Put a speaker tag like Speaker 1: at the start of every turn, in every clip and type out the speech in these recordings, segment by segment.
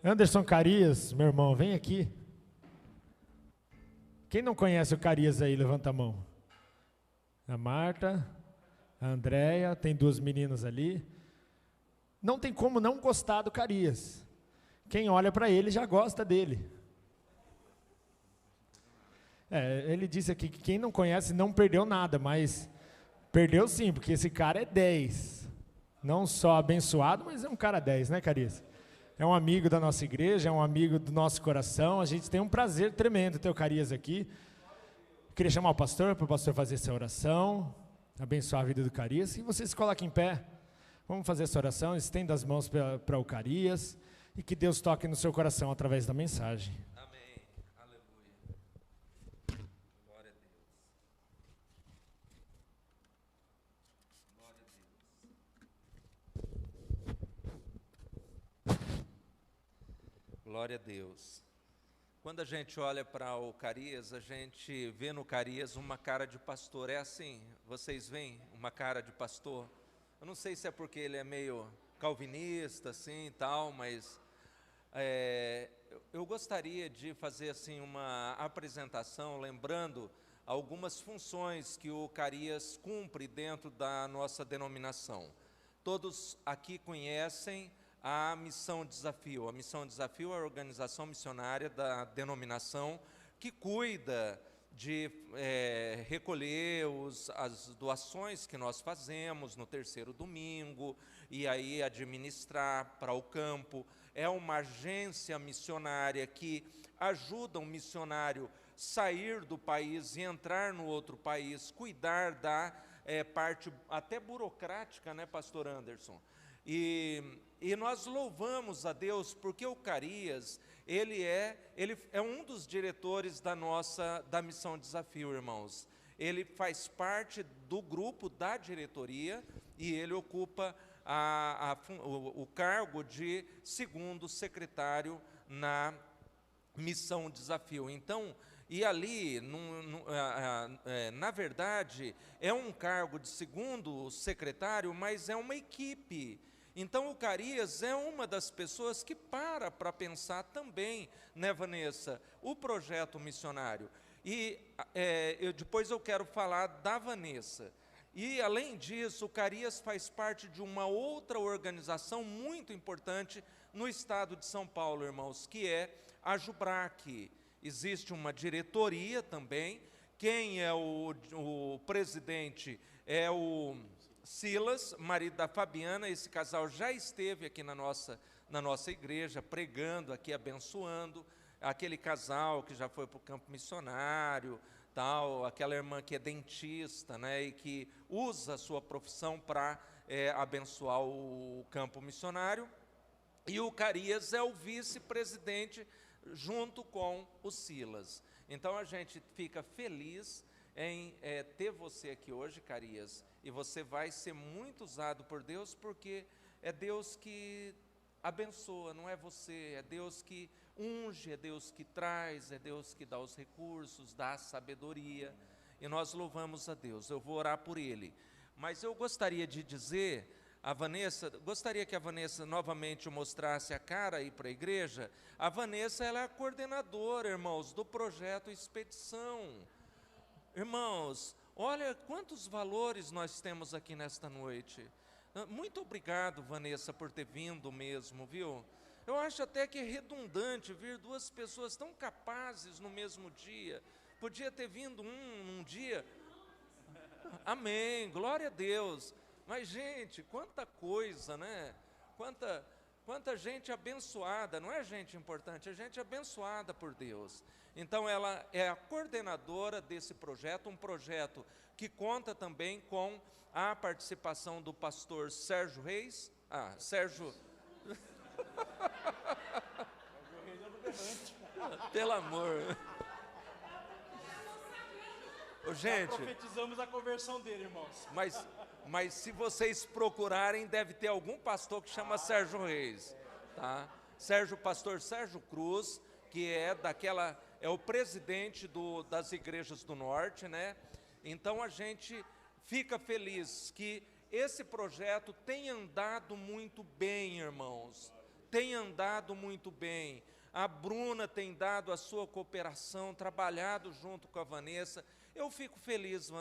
Speaker 1: Anderson Carias, meu irmão, vem aqui. Quem não conhece o Carias aí, levanta a mão. A Marta, a Andréia, tem duas meninas ali. Não tem como não gostar do Carias. Quem olha para ele já gosta dele. Ele disse aqui que quem não conhece não perdeu nada, mas perdeu sim, porque esse cara é 10. Não só abençoado, mas é um cara 10, né, Carias? É um amigo da nossa igreja, é um amigo do nosso coração. A gente tem um prazer tremendo ter o Carias aqui. Queria chamar o pastor para o pastor fazer essa oração, abençoar a vida do Carias. E você se coloca em pé. Vamos fazer essa oração, estenda as mãos para o Carias e que Deus toque no seu coração através da mensagem.
Speaker 2: Amém. Aleluia. Glória a Deus. Glória a Deus. Glória a Deus. Quando a gente olha para o Carias, a gente vê no Carias uma cara de pastor. É assim, vocês veem uma cara de pastor? Eu não sei se é porque ele é meio calvinista, assim, e tal, mas eu gostaria de fazer assim uma apresentação, lembrando algumas funções que o Carias cumpre dentro da nossa denominação. Todos aqui conhecem a Missão Desafio. A Missão Desafio é a organização missionária da denominação que cuida de recolher as doações que nós fazemos no terceiro domingo e aí administrar para o campo. É uma agência missionária que ajuda um missionário sair do país e entrar no outro país, cuidar da parte até burocrática, né, pastor Anderson? E nós louvamos a Deus porque o Carias, ele é um dos diretores da Missão Desafio, irmãos. Ele faz parte do grupo da diretoria e ele ocupa o cargo de segundo secretário na Missão Desafio. Então, e ali, na verdade, é um cargo de segundo secretário, mas é uma equipe. Então, o Carias é uma das pessoas que para pensar também, né, Vanessa, o projeto missionário. E depois eu quero falar da Vanessa. E, além disso, o Carias faz parte de uma outra organização muito importante no estado de São Paulo, irmãos, que é a Jubrac. Existe uma diretoria também. Quem é o presidente é o Silas, marido da Fabiana. Esse casal já esteve aqui na nossa igreja, pregando aqui, abençoando. Aquele casal que já foi para o campo missionário, tal, aquela irmã que é dentista, né, e que usa a sua profissão para abençoar o campo missionário. E o Carias é o vice-presidente junto com o Silas. Então a gente fica feliz em ter você aqui hoje, Carias, e você vai ser muito usado por Deus, porque é Deus que abençoa, não é você, é Deus que unge, é Deus que traz, é Deus que dá os recursos, dá a sabedoria, e nós louvamos a Deus. Eu vou orar por ele, mas eu gostaria de dizer, gostaria que a Vanessa novamente mostrasse a cara aí para a igreja. A Vanessa, ela é a coordenadora, irmãos, do projeto Expedição. Irmãos, olha quantos valores nós temos aqui nesta noite. Muito obrigado, Vanessa, por ter vindo mesmo, viu? Eu acho até que é redundante vir duas pessoas tão capazes no mesmo dia. Podia ter vindo um dia. Amém, glória a Deus. Mas, gente, quanta coisa, né? Quanta gente abençoada, não é gente importante, é gente abençoada por Deus. Então, ela é a coordenadora desse projeto, um projeto que conta também com a participação do pastor Sérgio Reis. Sérgio pelo amor. Gente,
Speaker 3: profetizamos a conversão dele, irmãos.
Speaker 2: Mas se vocês procurarem, deve ter algum pastor que chama Sérgio Reis, tá? Pastor Sérgio Cruz, que é o presidente das igrejas do norte, né? Então a gente fica feliz que esse projeto tem andado muito bem, irmãos. tem andado muito bem. A Bruna tem dado a sua cooperação, trabalhado junto com a Vanessa. Eu fico feliz,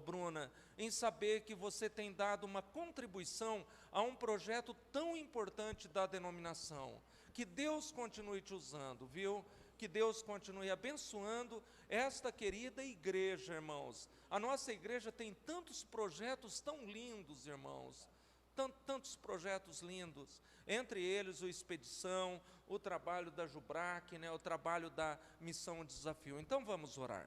Speaker 2: Bruna, em saber que você tem dado uma contribuição a um projeto tão importante da denominação. Que Deus continue te usando, viu? Que Deus continue abençoando esta querida igreja, irmãos. A nossa igreja tem tantos projetos tão lindos, irmãos. Tantos projetos lindos, entre eles o Expedição, o trabalho da Jubrac, né, o trabalho da Missão Desafio. Então vamos orar.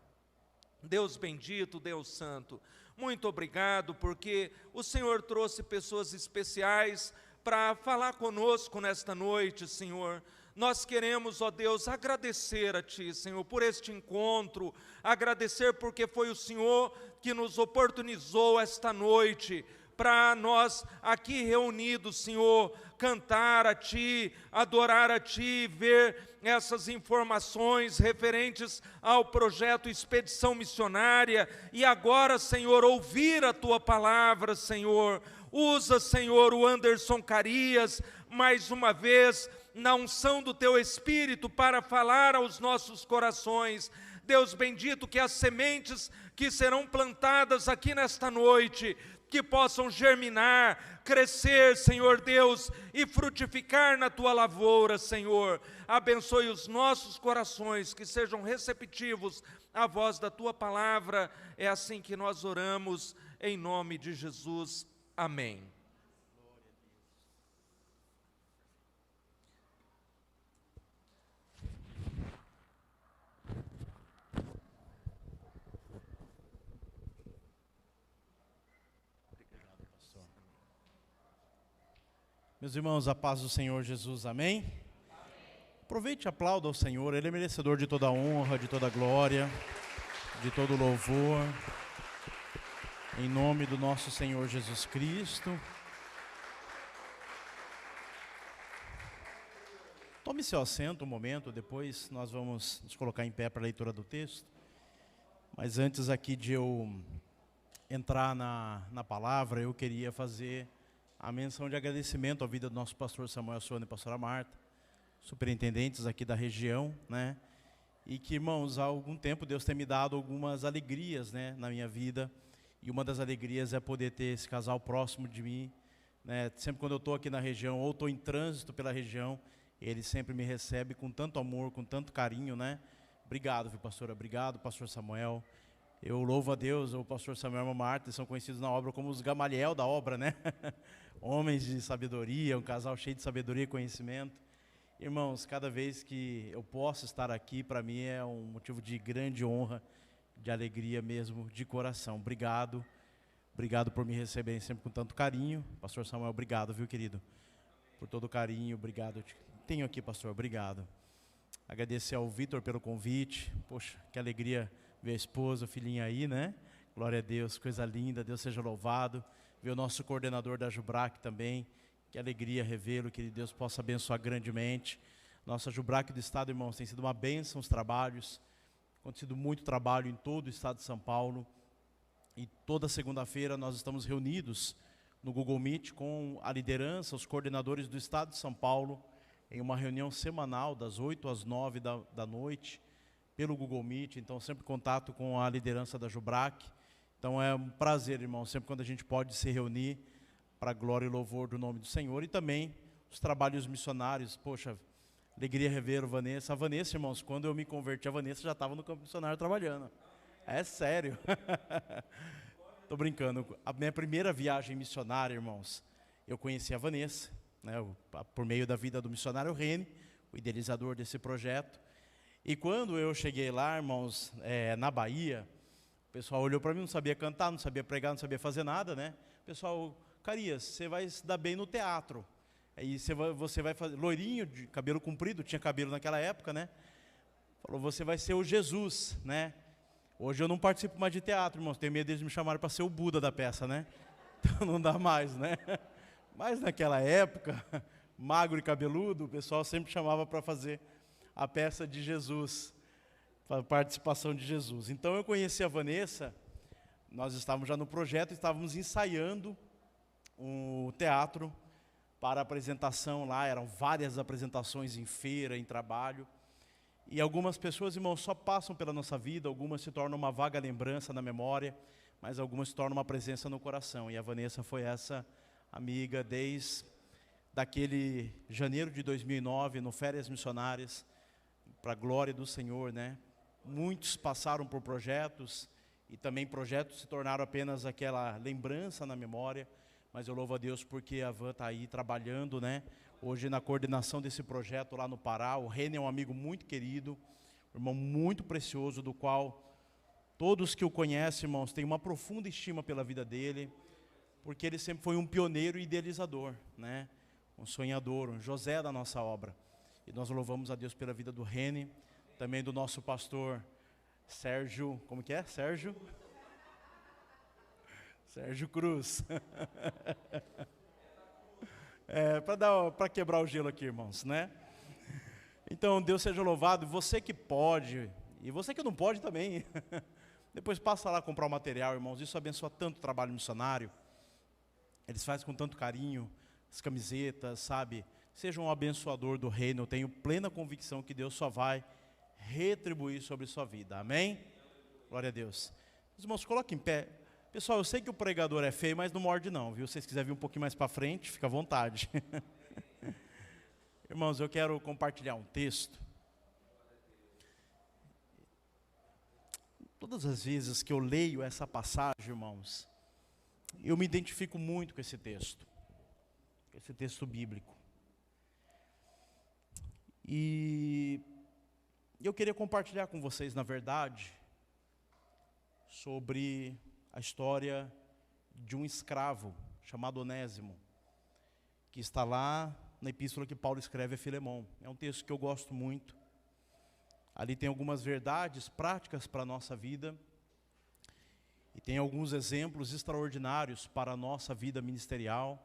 Speaker 2: Deus bendito, Deus santo, muito obrigado, porque o Senhor trouxe pessoas especiais para falar conosco nesta noite, Senhor. Nós queremos, ó Deus, agradecer a Ti, Senhor, por este encontro, agradecer porque foi o Senhor que nos oportunizou esta noite, para nós aqui reunidos, Senhor, cantar a Ti, adorar a Ti, ver essas informações referentes ao projeto Expedição Missionária, e agora, Senhor, ouvir a Tua palavra, Senhor. Usa, Senhor, o Anderson Carias, mais uma vez, na unção do Teu Espírito, para falar aos nossos corações. Deus bendito, que as sementes que serão plantadas aqui nesta noite, que possam germinar, crescer, Senhor Deus, e frutificar na Tua lavoura, Senhor. Abençoe os nossos corações, que sejam receptivos à voz da Tua palavra. É assim que nós oramos, em nome de Jesus. Amém.
Speaker 4: Meus irmãos, a paz do Senhor Jesus, amém? Amém. Aproveite e aplauda ao Senhor, Ele é merecedor de toda a honra, de toda a glória, de todo o louvor, em nome do nosso Senhor Jesus Cristo. Tome seu assento um momento, depois nós vamos nos colocar em pé para a leitura do texto. Mas antes aqui de eu entrar na palavra, eu queria fazer a menção de agradecimento à vida do nosso pastor Samuel Sônia e pastora Marta, superintendentes aqui da região, né? E que, irmãos, há algum tempo Deus tem me dado algumas alegrias, né, na minha vida, e uma das alegrias é poder ter esse casal próximo de mim, né? Sempre quando eu estou aqui na região, ou estou em trânsito pela região, ele sempre me recebe com tanto amor, com tanto carinho, né? Obrigado, viu, pastora? Obrigado, pastor Samuel. Eu louvo a Deus, o pastor Samuel e a Marta são conhecidos na obra como os Gamaliel da obra, né? Homens de sabedoria, um casal cheio de sabedoria e conhecimento. Irmãos, cada vez que eu posso estar aqui, para mim é um motivo de grande honra, de alegria mesmo, de coração. Obrigado, obrigado por me receberem sempre com tanto carinho. Pastor Samuel, obrigado, viu, querido? Por todo o carinho, obrigado. Tenho aqui, pastor, obrigado. Agradecer ao Vitor pelo convite. Poxa, que alegria ver a esposa, a filhinha aí, né? Glória a Deus, coisa linda, Deus seja louvado. Ver o nosso coordenador da Jubrac também, que alegria revê-lo, que Deus possa abençoar grandemente. Nossa Jubrac do Estado, irmãos, tem sido uma bênção os trabalhos, acontecido muito trabalho em todo o Estado de São Paulo, e toda segunda-feira nós estamos reunidos no Google Meet com a liderança, os coordenadores do Estado de São Paulo, em uma reunião semanal, das 8 às 9 da noite, pelo Google Meet, então sempre contato com a liderança da Jubrac. Então é um prazer, irmão, sempre quando a gente pode se reunir para a glória e louvor do nome do Senhor. E também os trabalhos missionários. Poxa, alegria rever a Vanessa. A Vanessa, irmãos, quando eu me converti, a Vanessa já estava no campo missionário trabalhando. É sério. Estou brincando. A minha primeira viagem missionária, irmãos, eu conheci a Vanessa, né, por meio da vida do missionário Rene, o idealizador desse projeto. E quando eu cheguei lá, irmãos, na Bahia, o pessoal olhou para mim, não sabia cantar, não sabia pregar, não sabia fazer nada, né? O pessoal, Carias, você vai se dar bem no teatro. Aí você vai fazer, loirinho, de cabelo comprido, tinha cabelo naquela época, né? Falou, você vai ser o Jesus, né? Hoje eu não participo mais de teatro, irmãos, tenho medo deles me chamarem para ser o Buda da peça, né? Então não dá mais, né? Mas naquela época, magro e cabeludo, o pessoal sempre chamava para fazer a peça de Jesus, a participação de Jesus. Então eu conheci a Vanessa, nós estávamos já no projeto, estávamos ensaiando o teatro para a apresentação lá, eram várias apresentações em feira, em trabalho. E algumas pessoas, irmãos, só passam pela nossa vida, algumas se tornam uma vaga lembrança na memória, mas algumas se tornam uma presença no coração. E a Vanessa foi essa amiga desde daquele janeiro de 2009, no Férias Missionárias, para a glória do Senhor, né? Muitos passaram por projetos, e também projetos se tornaram apenas aquela lembrança na memória, mas eu louvo a Deus porque a Van está aí trabalhando, né? Hoje na coordenação desse projeto lá no Pará. O Rene é um amigo muito querido, um irmão muito precioso, do qual todos que o conhecem, irmãos, têm uma profunda estima pela vida dele, porque ele sempre foi um pioneiro e idealizador, né? Um sonhador, um José da nossa obra. E nós louvamos a Deus pela vida do Rene, também do nosso pastor Sérgio, como que é? Sérgio Cruz. Para quebrar o gelo aqui, irmãos, né? Então, Deus seja louvado. Você que pode, e você que não pode também, depois passa lá comprar o material, irmãos. Isso abençoa tanto o trabalho missionário. Eles fazem com tanto carinho as camisetas, sabe? Seja um abençoador do reino. Eu tenho plena convicção que Deus só vai retribuir sobre sua vida. Amém? Glória a Deus. Os irmãos, coloquem em pé. Pessoal, eu sei que o pregador é feio, mas não morde não, viu? Se vocês quiserem vir um pouquinho mais para frente, fica à vontade. Irmãos, eu quero compartilhar um texto. Todas as vezes que eu leio essa passagem, irmãos, eu me identifico muito com esse texto bíblico. E eu queria compartilhar com vocês, na verdade, sobre a história de um escravo chamado Onésimo, que está lá na epístola que Paulo escreve a Filemão. É um texto que eu gosto muito. Ali tem algumas verdades práticas para a nossa vida, e tem alguns exemplos extraordinários para a nossa vida ministerial,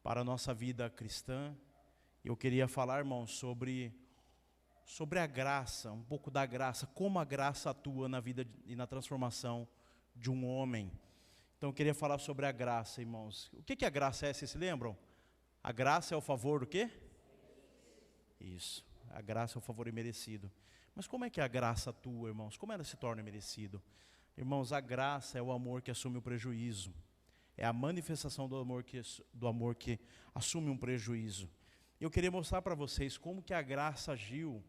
Speaker 4: para a nossa vida cristã. Eu queria falar, irmãos, sobre a graça, um pouco da graça, como a graça atua na vida e na transformação de um homem. Então eu queria falar sobre a graça, irmãos. O que a graça é, vocês se lembram? A graça é o favor do quê? Isso, a graça é o favor imerecido. Mas como é que a graça atua, irmãos? Como ela se torna merecido? Irmãos, a graça é o amor que assume o prejuízo. É a manifestação do amor que assume um prejuízo. Eu queria mostrar para vocês como que a graça agiu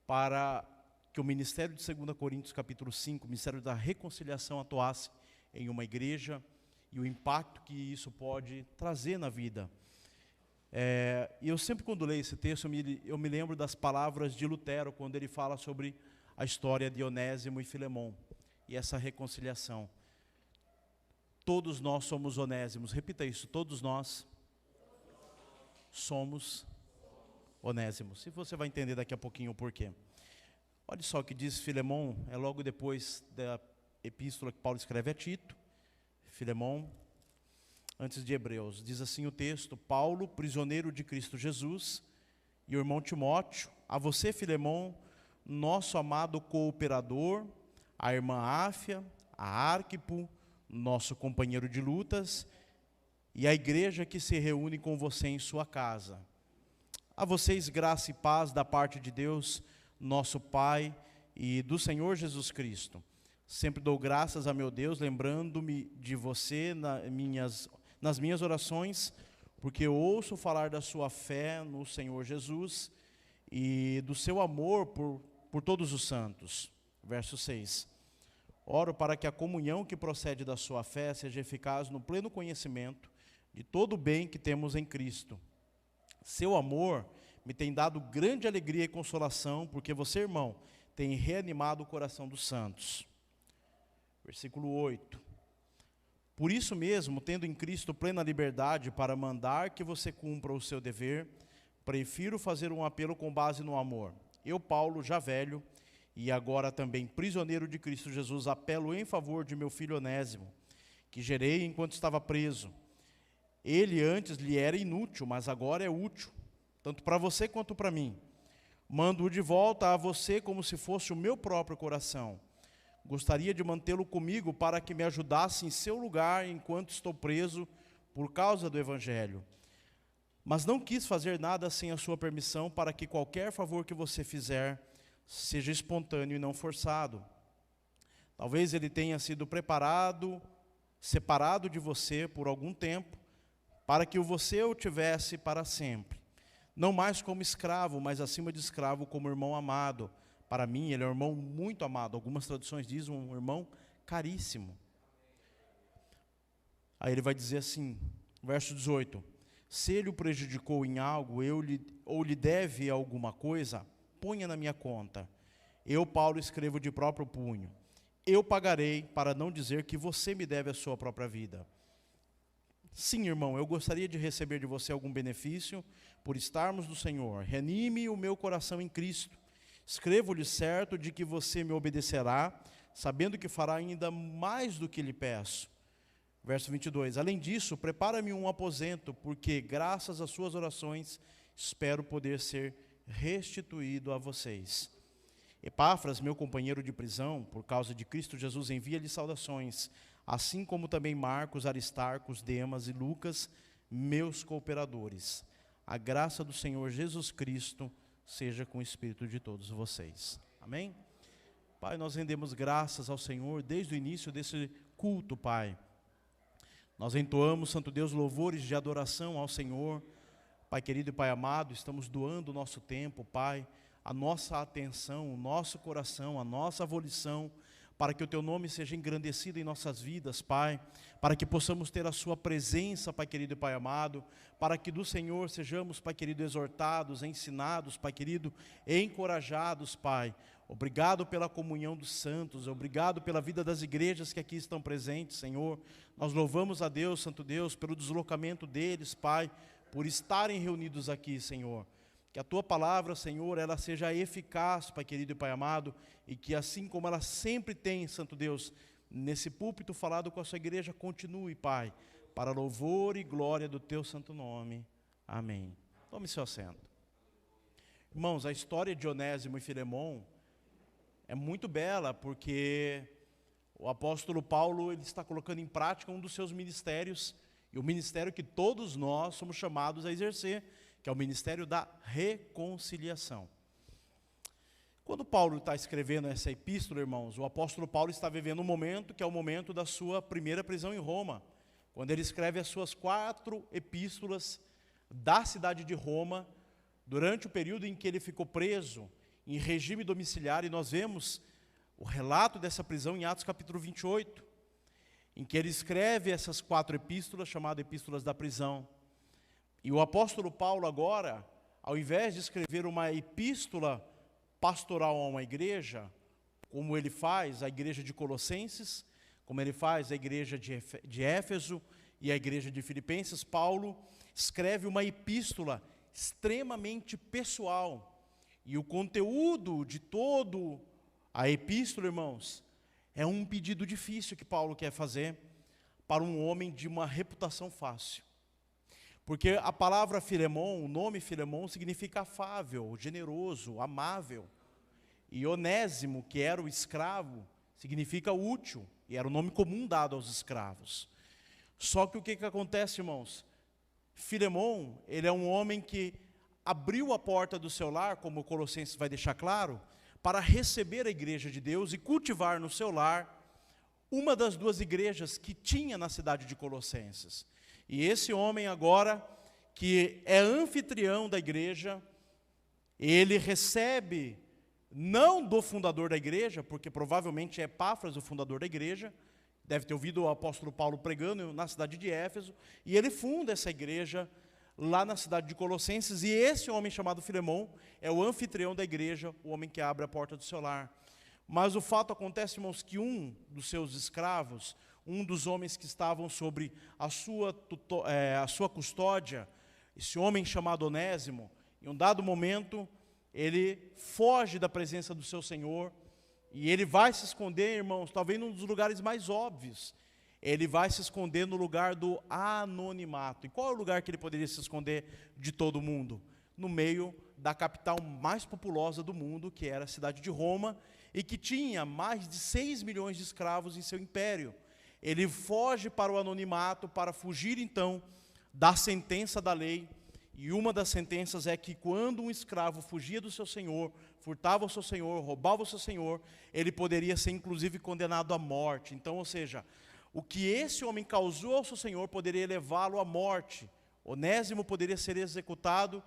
Speaker 4: para que o ministério de 2 Coríntios capítulo 5, o ministério da reconciliação, atuasse em uma igreja, e o impacto que isso pode trazer na vida. E eu sempre, quando leio esse texto, eu me lembro das palavras de Lutero, quando ele fala sobre a história de Onésimo e Filemão, e essa reconciliação. Todos nós somos Onésimos. Repita isso, todos nós somos Onésimos. E você vai entender daqui a pouquinho o porquê. Olha só o que diz Filemão, é logo depois da epístola que Paulo escreve a Tito. Filemão, antes de Hebreus, diz assim o texto: Paulo, prisioneiro de Cristo Jesus, e o irmão Timóteo, a você, Filemão, nosso amado cooperador, a irmã Áfia, a Arquipo, nosso companheiro de lutas, e a igreja que se reúne com você em sua casa. A vocês graça e paz da parte de Deus, nosso Pai, e do Senhor Jesus Cristo. Sempre dou graças a meu Deus, lembrando-me de você nas minhas orações, porque eu ouço falar da sua fé no Senhor Jesus e do seu amor por todos os santos. Verso 6. Oro para que a comunhão que procede da sua fé seja eficaz no pleno conhecimento de todo o bem que temos em Cristo. Seu amor me tem dado grande alegria e consolação, porque você, irmão, tem reanimado o coração dos santos. Versículo 8. Por isso mesmo, tendo em Cristo plena liberdade para mandar que você cumpra o seu dever, prefiro fazer um apelo com base no amor. Eu, Paulo, já velho, e agora também prisioneiro de Cristo Jesus, apelo em favor de meu filho Onésimo, que gerei enquanto estava preso. Ele antes lhe era inútil, mas agora é útil, tanto para você quanto para mim. Mando-o de volta a você como se fosse o meu próprio coração. Gostaria de mantê-lo comigo para que me ajudasse em seu lugar enquanto estou preso por causa do Evangelho. Mas não quis fazer nada sem a sua permissão, para que qualquer favor que você fizer seja espontâneo e não forçado. Talvez ele tenha sido separado de você por algum tempo, para que você o tivesse para sempre. Não mais como escravo, mas acima de escravo, como irmão amado. Para mim, ele é um irmão muito amado. Algumas traduções dizem um irmão caríssimo. Aí ele vai dizer assim, verso 18: se ele o prejudicou em algo, ou lhe deve alguma coisa, ponha na minha conta. Eu, Paulo, escrevo de próprio punho. Eu pagarei, para não dizer que você me deve a sua própria vida. Sim, irmão, eu gostaria de receber de você algum benefício por estarmos no Senhor. Reanime o meu coração em Cristo. Escrevo-lhe certo de que você me obedecerá, sabendo que fará ainda mais do que lhe peço. Verso 22, além disso, prepara-me um aposento, porque graças às suas orações, espero poder ser restituído a vocês. Epáfras, meu companheiro de prisão, por causa de Cristo Jesus, envia-lhe saudações, assim como também Marcos, Aristarcos, Demas e Lucas, meus cooperadores. A graça do Senhor Jesus Cristo seja com o espírito de todos vocês. Amém? Pai, nós rendemos graças ao Senhor desde o início desse culto, Pai. Nós entoamos, Santo Deus, louvores de adoração ao Senhor. Pai querido e Pai amado, estamos doando o nosso tempo, Pai, a nossa atenção, o nosso coração, a nossa volição, para que o Teu nome seja engrandecido em nossas vidas, Pai, para que possamos ter a Sua presença, Pai querido e Pai amado, para que do Senhor sejamos, Pai querido, exortados, ensinados, Pai querido, encorajados, Pai. Obrigado pela comunhão dos santos, obrigado pela vida das igrejas que aqui estão presentes, Senhor. Nós louvamos a Deus, Santo Deus, pelo deslocamento deles, Pai, por estarem reunidos aqui, Senhor. Que a Tua palavra, Senhor, ela seja eficaz, Pai querido e Pai amado, e que assim como ela sempre tem, Santo Deus, nesse púlpito falado com a Sua igreja, continue, Pai, para louvor e glória do Teu santo nome. Amém. Tome seu assento. Irmãos, a história de Onésimo e Filemão é muito bela, porque o apóstolo Paulo ele está colocando em prática um dos seus ministérios, e o ministério que todos nós somos chamados a exercer, que é o ministério da reconciliação. Quando Paulo está escrevendo essa epístola, irmãos, o apóstolo Paulo está vivendo um momento que é o momento da sua primeira prisão em Roma, quando ele escreve as suas 4 epístolas da cidade de Roma, durante o período em que ele ficou preso, em regime domiciliar, e nós vemos o relato dessa prisão em Atos capítulo 28, em que ele escreve essas 4 epístolas, chamadas epístolas da prisão. E o apóstolo Paulo agora, ao invés de escrever uma epístola pastoral a uma igreja, como ele faz a igreja de Colossenses, como ele faz a igreja de Éfeso e a igreja de Filipenses, Paulo escreve uma epístola extremamente pessoal. E o conteúdo de todo a epístola, irmãos, é um pedido difícil que Paulo quer fazer para um homem de uma reputação fácil. Porque a palavra Filemão, o nome Filemão, significa afável, generoso, amável. E Onésimo, que era o escravo, significa útil, e era o nome comum dado aos escravos. Só que o que acontece, irmãos? Filemão, ele é um homem que abriu a porta do seu lar, como o Colossenses vai deixar claro, para receber a igreja de Deus e cultivar no seu lar uma das 2 igrejas que tinha na cidade de Colossenses. E esse homem agora, que é anfitrião da igreja, ele recebe, não do fundador da igreja, porque provavelmente é Epáfras o fundador da igreja, deve ter ouvido o apóstolo Paulo pregando na cidade de Éfeso, e ele funda essa igreja lá na cidade de Colossenses, e esse homem chamado Filemão é o anfitrião da igreja, o homem que abre a porta do seu lar. Mas o fato acontece, irmãos, que um dos seus escravos, um dos homens que estavam sobre a sua custódia, esse homem chamado Onésimo, em um dado momento, ele foge da presença do seu Senhor, e ele vai se esconder, irmãos, talvez num dos lugares mais óbvios. Ele vai se esconder no lugar do anonimato. E qual é o lugar que ele poderia se esconder de todo mundo? No meio da capital mais populosa do mundo, que era a cidade de Roma, e que tinha mais de 6 milhões de escravos em seu império. Ele foge para o anonimato, para fugir então da sentença da lei, E uma das sentenças é que quando um escravo fugia do seu senhor, furtava o seu senhor, roubava o seu senhor, ele poderia ser inclusive condenado à morte. Então, ou seja, o que esse homem causou ao seu senhor poderia levá-lo à morte. Onésimo poderia ser executado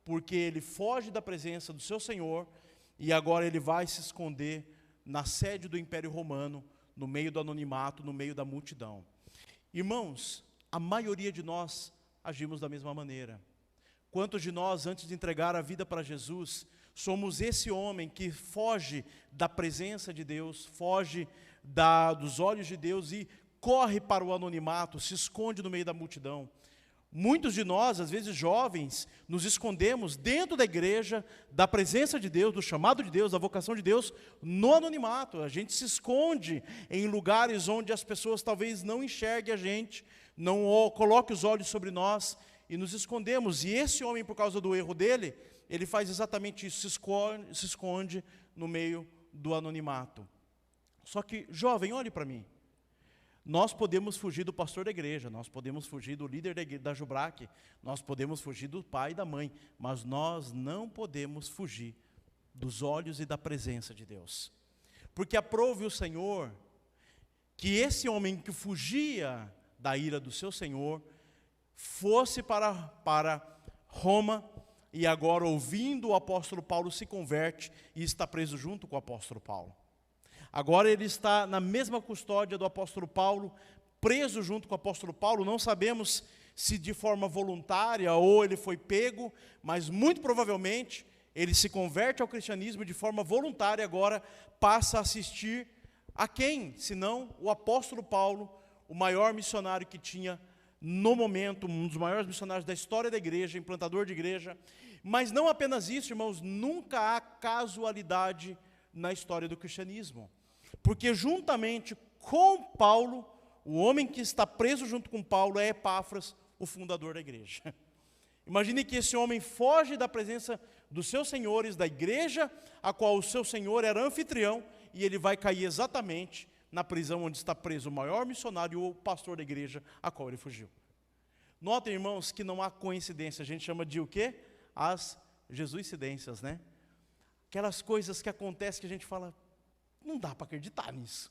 Speaker 4: porque ele foge da presença do seu senhor e agora ele vai se esconder na sede do Império Romano, no meio do anonimato, no meio da multidão. Irmãos, a maioria de nós agimos da mesma maneira. Quantos de nós, antes de entregar a vida para Jesus, somos esse homem que foge da presença de Deus, foge dos olhos de Deus e corre para o anonimato, se esconde no meio da multidão. Muitos de nós, às vezes jovens, nos escondemos dentro da igreja, da presença de Deus, do chamado de Deus, da vocação de Deus, no anonimato. A gente se esconde em lugares onde as pessoas talvez não enxerguem a gente, não coloquem os olhos sobre nós, e nos escondemos. E esse homem, por causa do erro dele, ele faz exatamente isso, se esconde no meio do anonimato. Só que, jovem, olhe para mim. Nós podemos fugir do pastor da igreja, nós podemos fugir do líder da Jubrac, nós podemos fugir do pai e da mãe, mas nós não podemos fugir dos olhos e da presença de Deus. Porque aprove o Senhor que esse homem que fugia da ira do seu Senhor fosse para Roma e agora, ouvindo o apóstolo Paulo, se converte e está preso junto com o apóstolo Paulo. Agora ele está na mesma custódia do apóstolo Paulo, preso junto com o apóstolo Paulo. Não sabemos se de forma voluntária ou ele foi pego, mas muito provavelmente ele se converte ao cristianismo de forma voluntária, agora passa a assistir a quem? Senão o apóstolo Paulo, o maior missionário que tinha no momento, um dos maiores missionários da história da igreja, implantador de igreja. Mas não apenas isso, irmãos, nunca há casualidade na história do cristianismo. Porque juntamente com Paulo, o homem que está preso junto com Paulo é Epáfras, o fundador da igreja. Imagine que esse homem foge da presença dos seus senhores, da igreja, a qual o seu senhor era anfitrião, e ele vai cair exatamente na prisão onde está preso o maior missionário e o pastor da igreja, a qual ele fugiu. Notem, irmãos, que não há coincidência, a gente chama de o quê? As jesuicidências, né? Aquelas coisas que acontecem que a gente fala, não dá para acreditar nisso.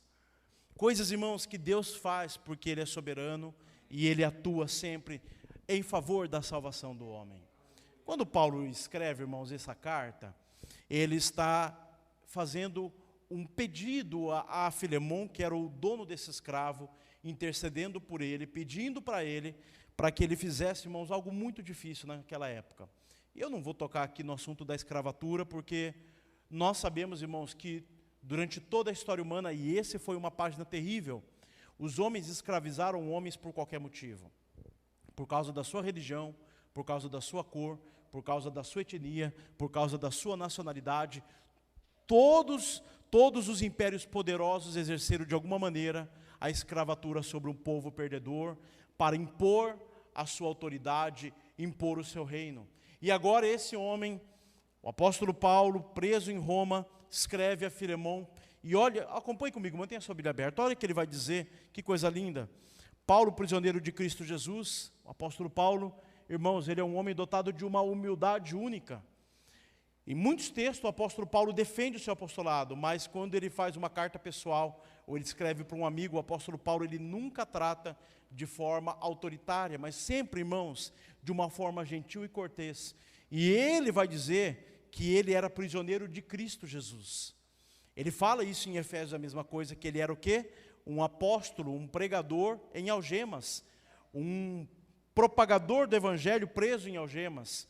Speaker 4: Coisas, irmãos, que Deus faz porque Ele é soberano e Ele atua sempre em favor da salvação do homem. Quando Paulo escreve, irmãos, essa carta, ele está fazendo um pedido a Filemon, que era o dono desse escravo, intercedendo por ele, pedindo para ele, para que ele fizesse, irmãos, algo muito difícil naquela época. E eu não vou tocar aqui no assunto da escravatura, porque nós sabemos, irmãos, que durante toda a história humana, e esse foi uma página terrível, os homens escravizaram homens por qualquer motivo. Por causa da sua religião, por causa da sua cor, por causa da sua etnia, por causa da sua nacionalidade. Todos os impérios poderosos exerceram de alguma maneira a escravatura sobre um povo perdedor, para impor a sua autoridade, impor o seu reino. E agora esse homem, o apóstolo Paulo, preso em Roma, escreve a Filemon, e olha, acompanhe comigo, mantenha a sua Bíblia aberta, olha o que ele vai dizer, que coisa linda. Paulo, prisioneiro de Cristo Jesus, o apóstolo Paulo, irmãos, ele é um homem dotado de uma humildade única. Em muitos textos o apóstolo Paulo defende o seu apostolado, mas quando ele faz uma carta pessoal, ou ele escreve para um amigo, o apóstolo Paulo, ele nunca trata de forma autoritária, mas sempre, irmãos, de uma forma gentil e cortês. E ele vai dizer que ele era prisioneiro de Cristo Jesus. Ele fala isso em Efésios, a mesma coisa, que ele era o quê? Um apóstolo, um pregador em algemas, um propagador do evangelho preso em algemas.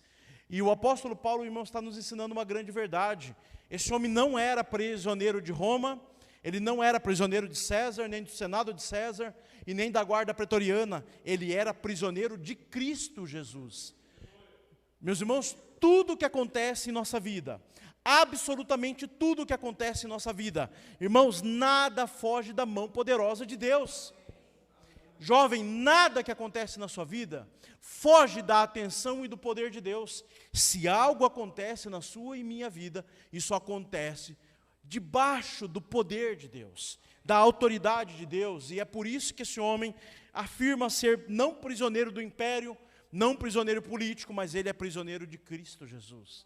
Speaker 4: E o apóstolo Paulo, irmão, está nos ensinando uma grande verdade. Esse homem não era prisioneiro de Roma, ele não era prisioneiro de César, nem do Senado de César, e nem da guarda pretoriana. Ele era prisioneiro de Cristo Jesus. Meus irmãos, tudo que acontece em nossa vida, absolutamente tudo que acontece em nossa vida, irmãos, nada foge da mão poderosa de Deus. Jovem, nada que acontece na sua vida foge da atenção e do poder de Deus. Se algo acontece na sua e minha vida, isso acontece debaixo do poder de Deus, da autoridade de Deus, e é por isso que esse homem afirma ser não prisioneiro do império, não prisioneiro político, mas ele é prisioneiro de Cristo Jesus.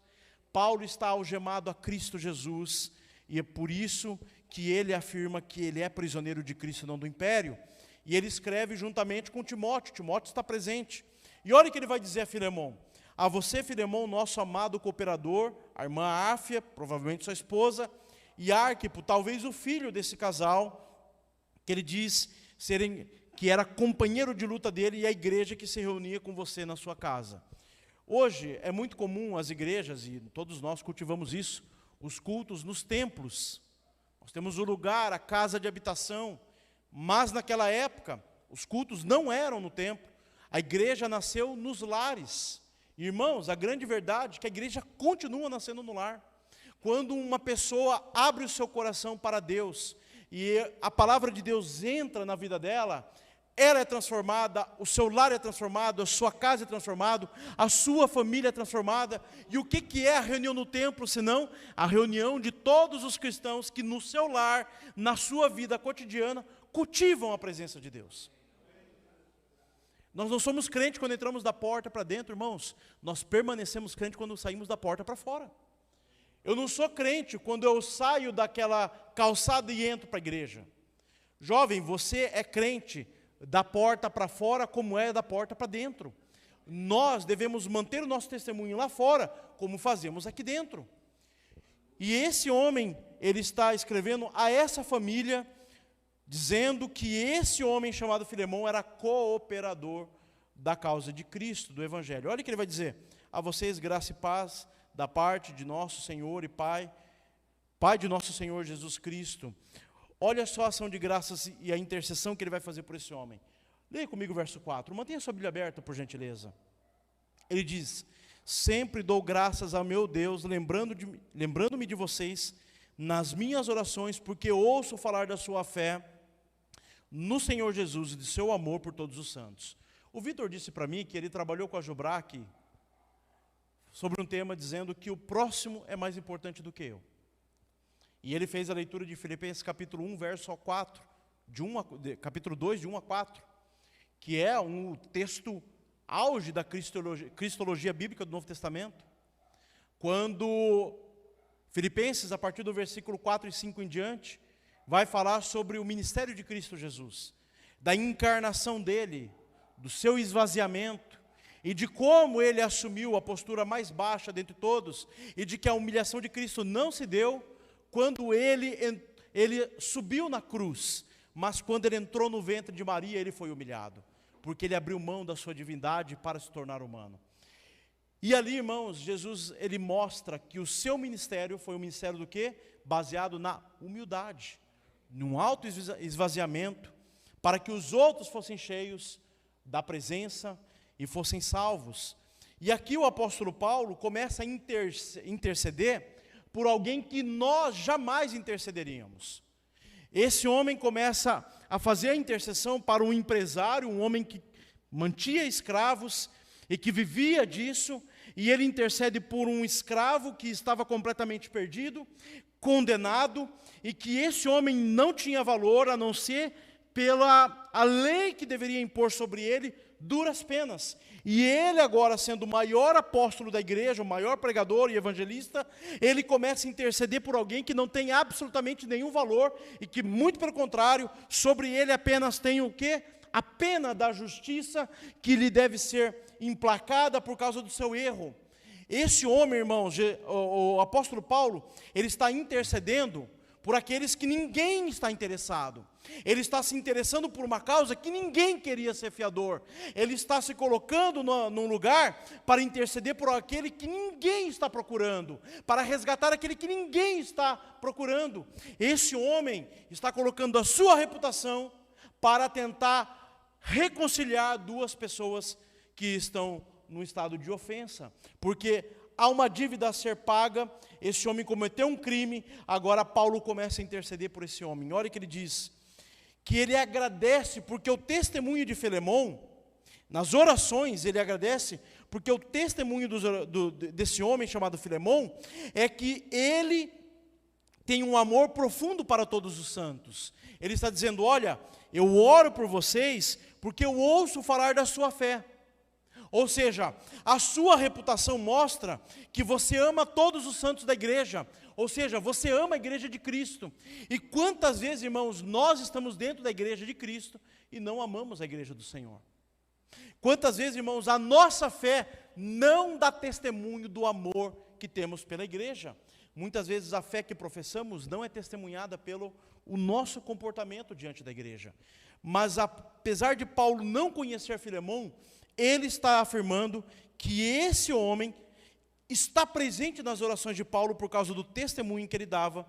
Speaker 4: Paulo está algemado a Cristo Jesus, e é por isso que ele afirma que ele é prisioneiro de Cristo, não do império. E ele escreve juntamente com Timóteo. Timóteo está presente. E olha o que ele vai dizer a Filemão. A você, Filemão, nosso amado cooperador, a irmã Áfia, provavelmente sua esposa, e Arquipo, talvez o filho desse casal, que ele diz que era companheiro de luta dele, e a igreja que se reunia com você na sua casa. Hoje é muito comum as igrejas, e todos nós cultivamos isso, os cultos nos templos. Nós temos o lugar, a casa de habitação, mas naquela época, os cultos não eram no templo, a igreja nasceu nos lares. Irmãos, a grande verdade é que a igreja continua nascendo no lar. Quando uma pessoa abre o seu coração para Deus, e a palavra de Deus entra na vida dela, ela é transformada, o seu lar é transformado, a sua casa é transformada, a sua família é transformada. E o que é a reunião no templo, senão a reunião de todos os cristãos que no seu lar, na sua vida cotidiana, cultivam a presença de Deus. Nós não somos crentes quando entramos da porta para dentro, irmãos. Nós permanecemos crentes quando saímos da porta para fora. Eu não sou crente quando eu saio daquela calçada e entro para a igreja. Jovem, você é crente da porta para fora como é da porta para dentro. Nós devemos manter o nosso testemunho lá fora, como fazemos aqui dentro. E esse homem, ele está escrevendo a essa família, dizendo que esse homem chamado Filemão era cooperador da causa de Cristo, do Evangelho. Olha o que ele vai dizer: a vocês graça e paz da parte de nosso Senhor e Pai de nosso Senhor Jesus Cristo. Olha só a ação de graças e a intercessão que ele vai fazer por esse homem. Leia comigo o verso 4, mantenha sua Bíblia aberta, por gentileza. Ele diz: sempre dou graças ao meu Deus, lembrando-me de vocês nas minhas orações, porque ouço falar da sua fé no Senhor Jesus e de seu amor por todos os santos. O Vitor disse para mim que ele trabalhou com a Jubrac sobre um tema dizendo que o próximo é mais importante do que eu. E ele fez a leitura de Filipenses capítulo 1, verso 4, capítulo 2, de 1 a 4, que é um texto auge da cristologia bíblica do Novo Testamento, quando Filipenses, a partir do versículo 4 e 5 em diante, vai falar sobre o ministério de Cristo Jesus, da encarnação dele, do seu esvaziamento, e de como ele assumiu a postura mais baixa dentre todos, e de que a humilhação de Cristo não se deu quando ele subiu na cruz, mas quando ele entrou no ventre de Maria, ele foi humilhado, porque ele abriu mão da sua divindade para se tornar humano. E ali, irmãos, Jesus, ele mostra que o seu ministério foi um ministério do quê? Baseado na humildade, num alto esvaziamento, para que os outros fossem cheios da presença e fossem salvos. E aqui o apóstolo Paulo começa a interceder por alguém que nós jamais intercederíamos. Esse homem começa a fazer a intercessão para um empresário, um homem que mantinha escravos e que vivia disso, e ele intercede por um escravo que estava completamente perdido, condenado, e que esse homem não tinha valor a não ser pela a lei que deveria impor sobre ele duras penas. E ele agora, sendo o maior apóstolo da igreja, o maior pregador e evangelista, ele começa a interceder por alguém que não tem absolutamente nenhum valor, e que, muito pelo contrário, sobre ele apenas tem o quê? A pena da justiça, que lhe deve ser implacada por causa do seu erro. Esse homem, irmãos, o apóstolo Paulo, ele está intercedendo por aqueles que ninguém está interessado. Ele está se interessando por uma causa que ninguém queria ser fiador. Ele está se colocando num lugar para interceder por aquele que ninguém está procurando, para resgatar aquele que ninguém está procurando. Esse homem está colocando a sua reputação para tentar reconciliar duas pessoas que estão num estado de ofensa, porque há uma dívida a ser paga. Esse homem cometeu um crime, agora Paulo começa a interceder por esse homem. Olha o que ele diz, que ele agradece, porque o testemunho de Filemão, nas orações ele agradece, porque o testemunho desse homem chamado Filemão, é que ele tem um amor profundo para todos os santos. Ele está dizendo: olha, eu oro por vocês, porque eu ouço falar da sua fé. Ou seja, a sua reputação mostra que você ama todos os santos da igreja. Ou seja, você ama a igreja de Cristo. E quantas vezes, irmãos, nós estamos dentro da igreja de Cristo e não amamos a igreja do Senhor? Quantas vezes, irmãos, a nossa fé não dá testemunho do amor que temos pela igreja? Muitas vezes a fé que professamos não é testemunhada pelo o nosso comportamento diante da igreja. Mas apesar de Paulo não conhecer Filemão, ele está afirmando que esse homem está presente nas orações de Paulo por causa do testemunho que ele dava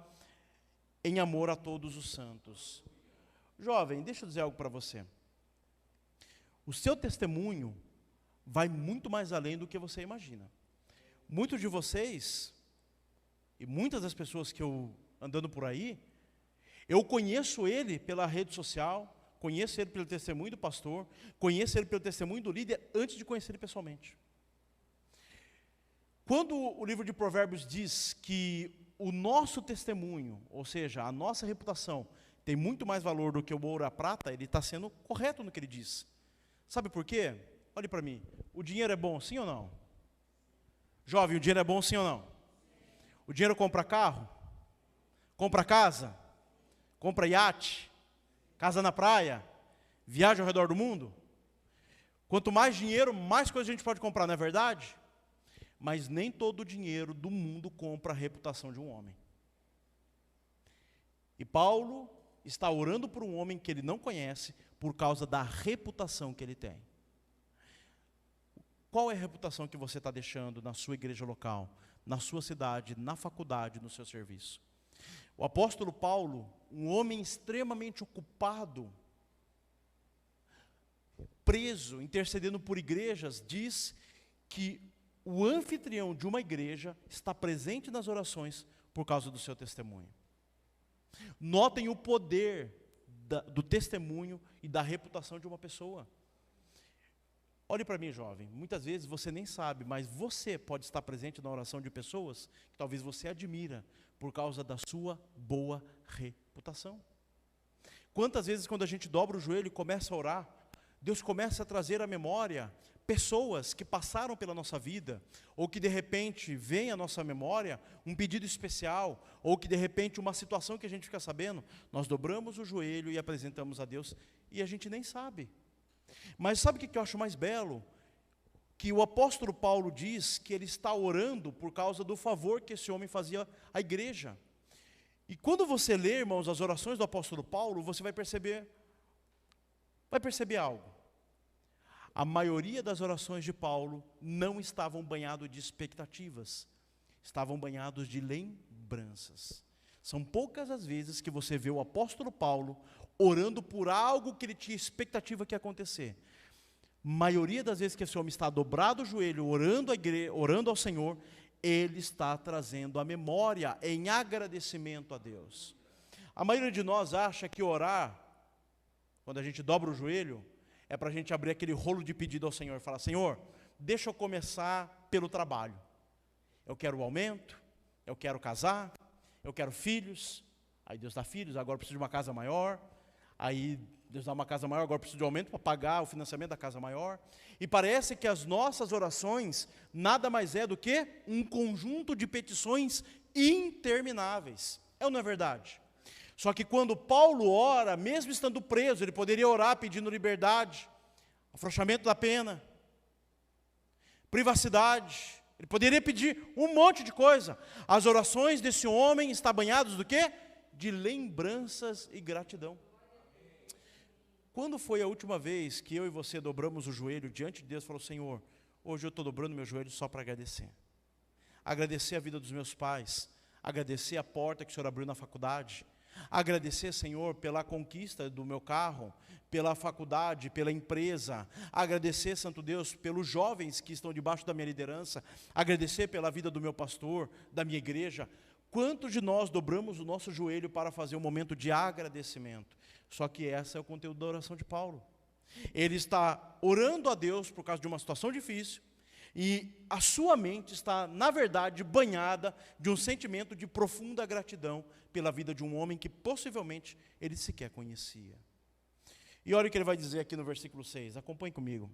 Speaker 4: em amor a todos os santos. Jovem, deixa eu dizer algo para você. O seu testemunho vai muito mais além do que você imagina. Muitos de vocês, e muitas das pessoas que eu andando por aí, eu conheço ele pela rede social, conheço ele pelo testemunho do pastor, conheço ele pelo testemunho do líder, antes de conhecer ele pessoalmente. Quando o livro de Provérbios diz que o nosso testemunho, ou seja, a nossa reputação, tem muito mais valor do que o ouro e a prata, ele está sendo correto no que ele diz. Sabe por quê? Olhe para mim, o dinheiro é bom, sim ou não? Jovem, o dinheiro é bom, sim ou não? O dinheiro compra carro? Compra casa? Compra iate? Casa na praia? Viaja ao redor do mundo? Quanto mais dinheiro, mais coisas a gente pode comprar, não é verdade? Mas nem todo o dinheiro do mundo compra a reputação de um homem. E Paulo está orando por um homem que ele não conhece por causa da reputação que ele tem. Qual é a reputação que você está deixando na sua igreja local, na sua cidade, na faculdade, no seu serviço? O apóstolo Paulo, um homem extremamente ocupado, preso, intercedendo por igrejas, diz que o anfitrião de uma igreja está presente nas orações por causa do seu testemunho. Notem o poder do testemunho e da reputação de uma pessoa. Olhe para mim, jovem, muitas vezes você nem sabe, mas você pode estar presente na oração de pessoas que talvez você admira por causa da sua boa reputação. Quantas vezes quando a gente dobra o joelho e começa a orar, Deus começa a trazer à memória pessoas que passaram pela nossa vida, ou que de repente vem à nossa memória um pedido especial, ou que de repente uma situação que a gente fica sabendo, nós dobramos o joelho e apresentamos a Deus, e a gente nem sabe. Mas sabe o que eu acho mais belo? Que o apóstolo Paulo diz que ele está orando por causa do favor que esse homem fazia à igreja. E quando você lê, irmãos, as orações do apóstolo Paulo, você vai perceber algo. A maioria das orações de Paulo não estavam banhados de expectativas, estavam banhados de lembranças. São poucas as vezes que você vê o apóstolo Paulo orando por algo que ele tinha expectativa que ia acontecer. Maioria das vezes que esse homem está dobrado o joelho, orando ao Senhor, ele está trazendo a memória em agradecimento a Deus. A maioria de nós acha que orar, quando a gente dobra o joelho, é para a gente abrir aquele rolo de pedido ao Senhor e falar: Senhor, deixa eu começar pelo trabalho. Eu quero o aumento, eu quero casar, eu quero filhos. Aí Deus dá filhos, agora eu preciso de uma casa maior. Aí Deus dá uma casa maior, agora eu preciso de aumento para pagar o financiamento da casa maior. E parece que as nossas orações nada mais é do que um conjunto de petições intermináveis. É ou não é verdade? Só que quando Paulo ora, mesmo estando preso, ele poderia orar pedindo liberdade, afrouxamento da pena, privacidade, ele poderia pedir um monte de coisa. As orações desse homem estão banhadas do quê? De lembranças e gratidão. Quando foi a última vez que eu e você dobramos o joelho diante de Deus e falou: Senhor, hoje eu estou dobrando meu joelho só para agradecer. Agradecer a vida dos meus pais, agradecer a porta que o Senhor abriu na faculdade, agradecer, Senhor, pela conquista do meu carro, pela faculdade, pela empresa, agradecer, Santo Deus, pelos jovens que estão debaixo da minha liderança, agradecer pela vida do meu pastor, da minha igreja. Quantos de nós dobramos o nosso joelho para fazer um momento de agradecimento? Só que esse é o conteúdo da oração de Paulo. Ele está orando a Deus por causa de uma situação difícil, e a sua mente está, na verdade, banhada de um sentimento de profunda gratidão pela vida de um homem que possivelmente ele sequer conhecia. E olha o que ele vai dizer aqui no versículo 6, acompanhe comigo.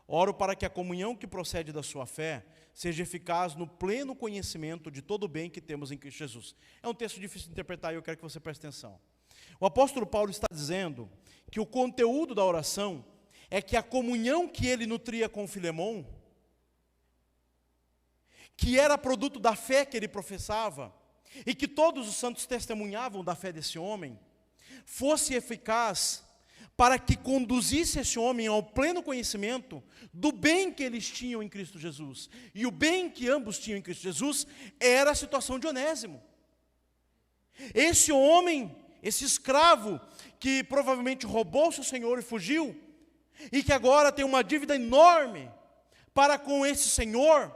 Speaker 4: Oro para que a comunhão que procede da sua fé seja eficaz no pleno conhecimento de todo o bem que temos em Cristo Jesus. É um texto difícil de interpretar e eu quero que você preste atenção. O apóstolo Paulo está dizendo que o conteúdo da oração é que a comunhão que ele nutria com Filemon, que era produto da fé que ele professava, e que todos os santos testemunhavam da fé desse homem, fosse eficaz para que conduzisse esse homem ao pleno conhecimento do bem que eles tinham em Cristo Jesus. E o bem que ambos tinham em Cristo Jesus era a situação de Onésimo. Esse homem, esse escravo, que provavelmente roubou seu senhor e fugiu, e que agora tem uma dívida enorme para com esse senhor,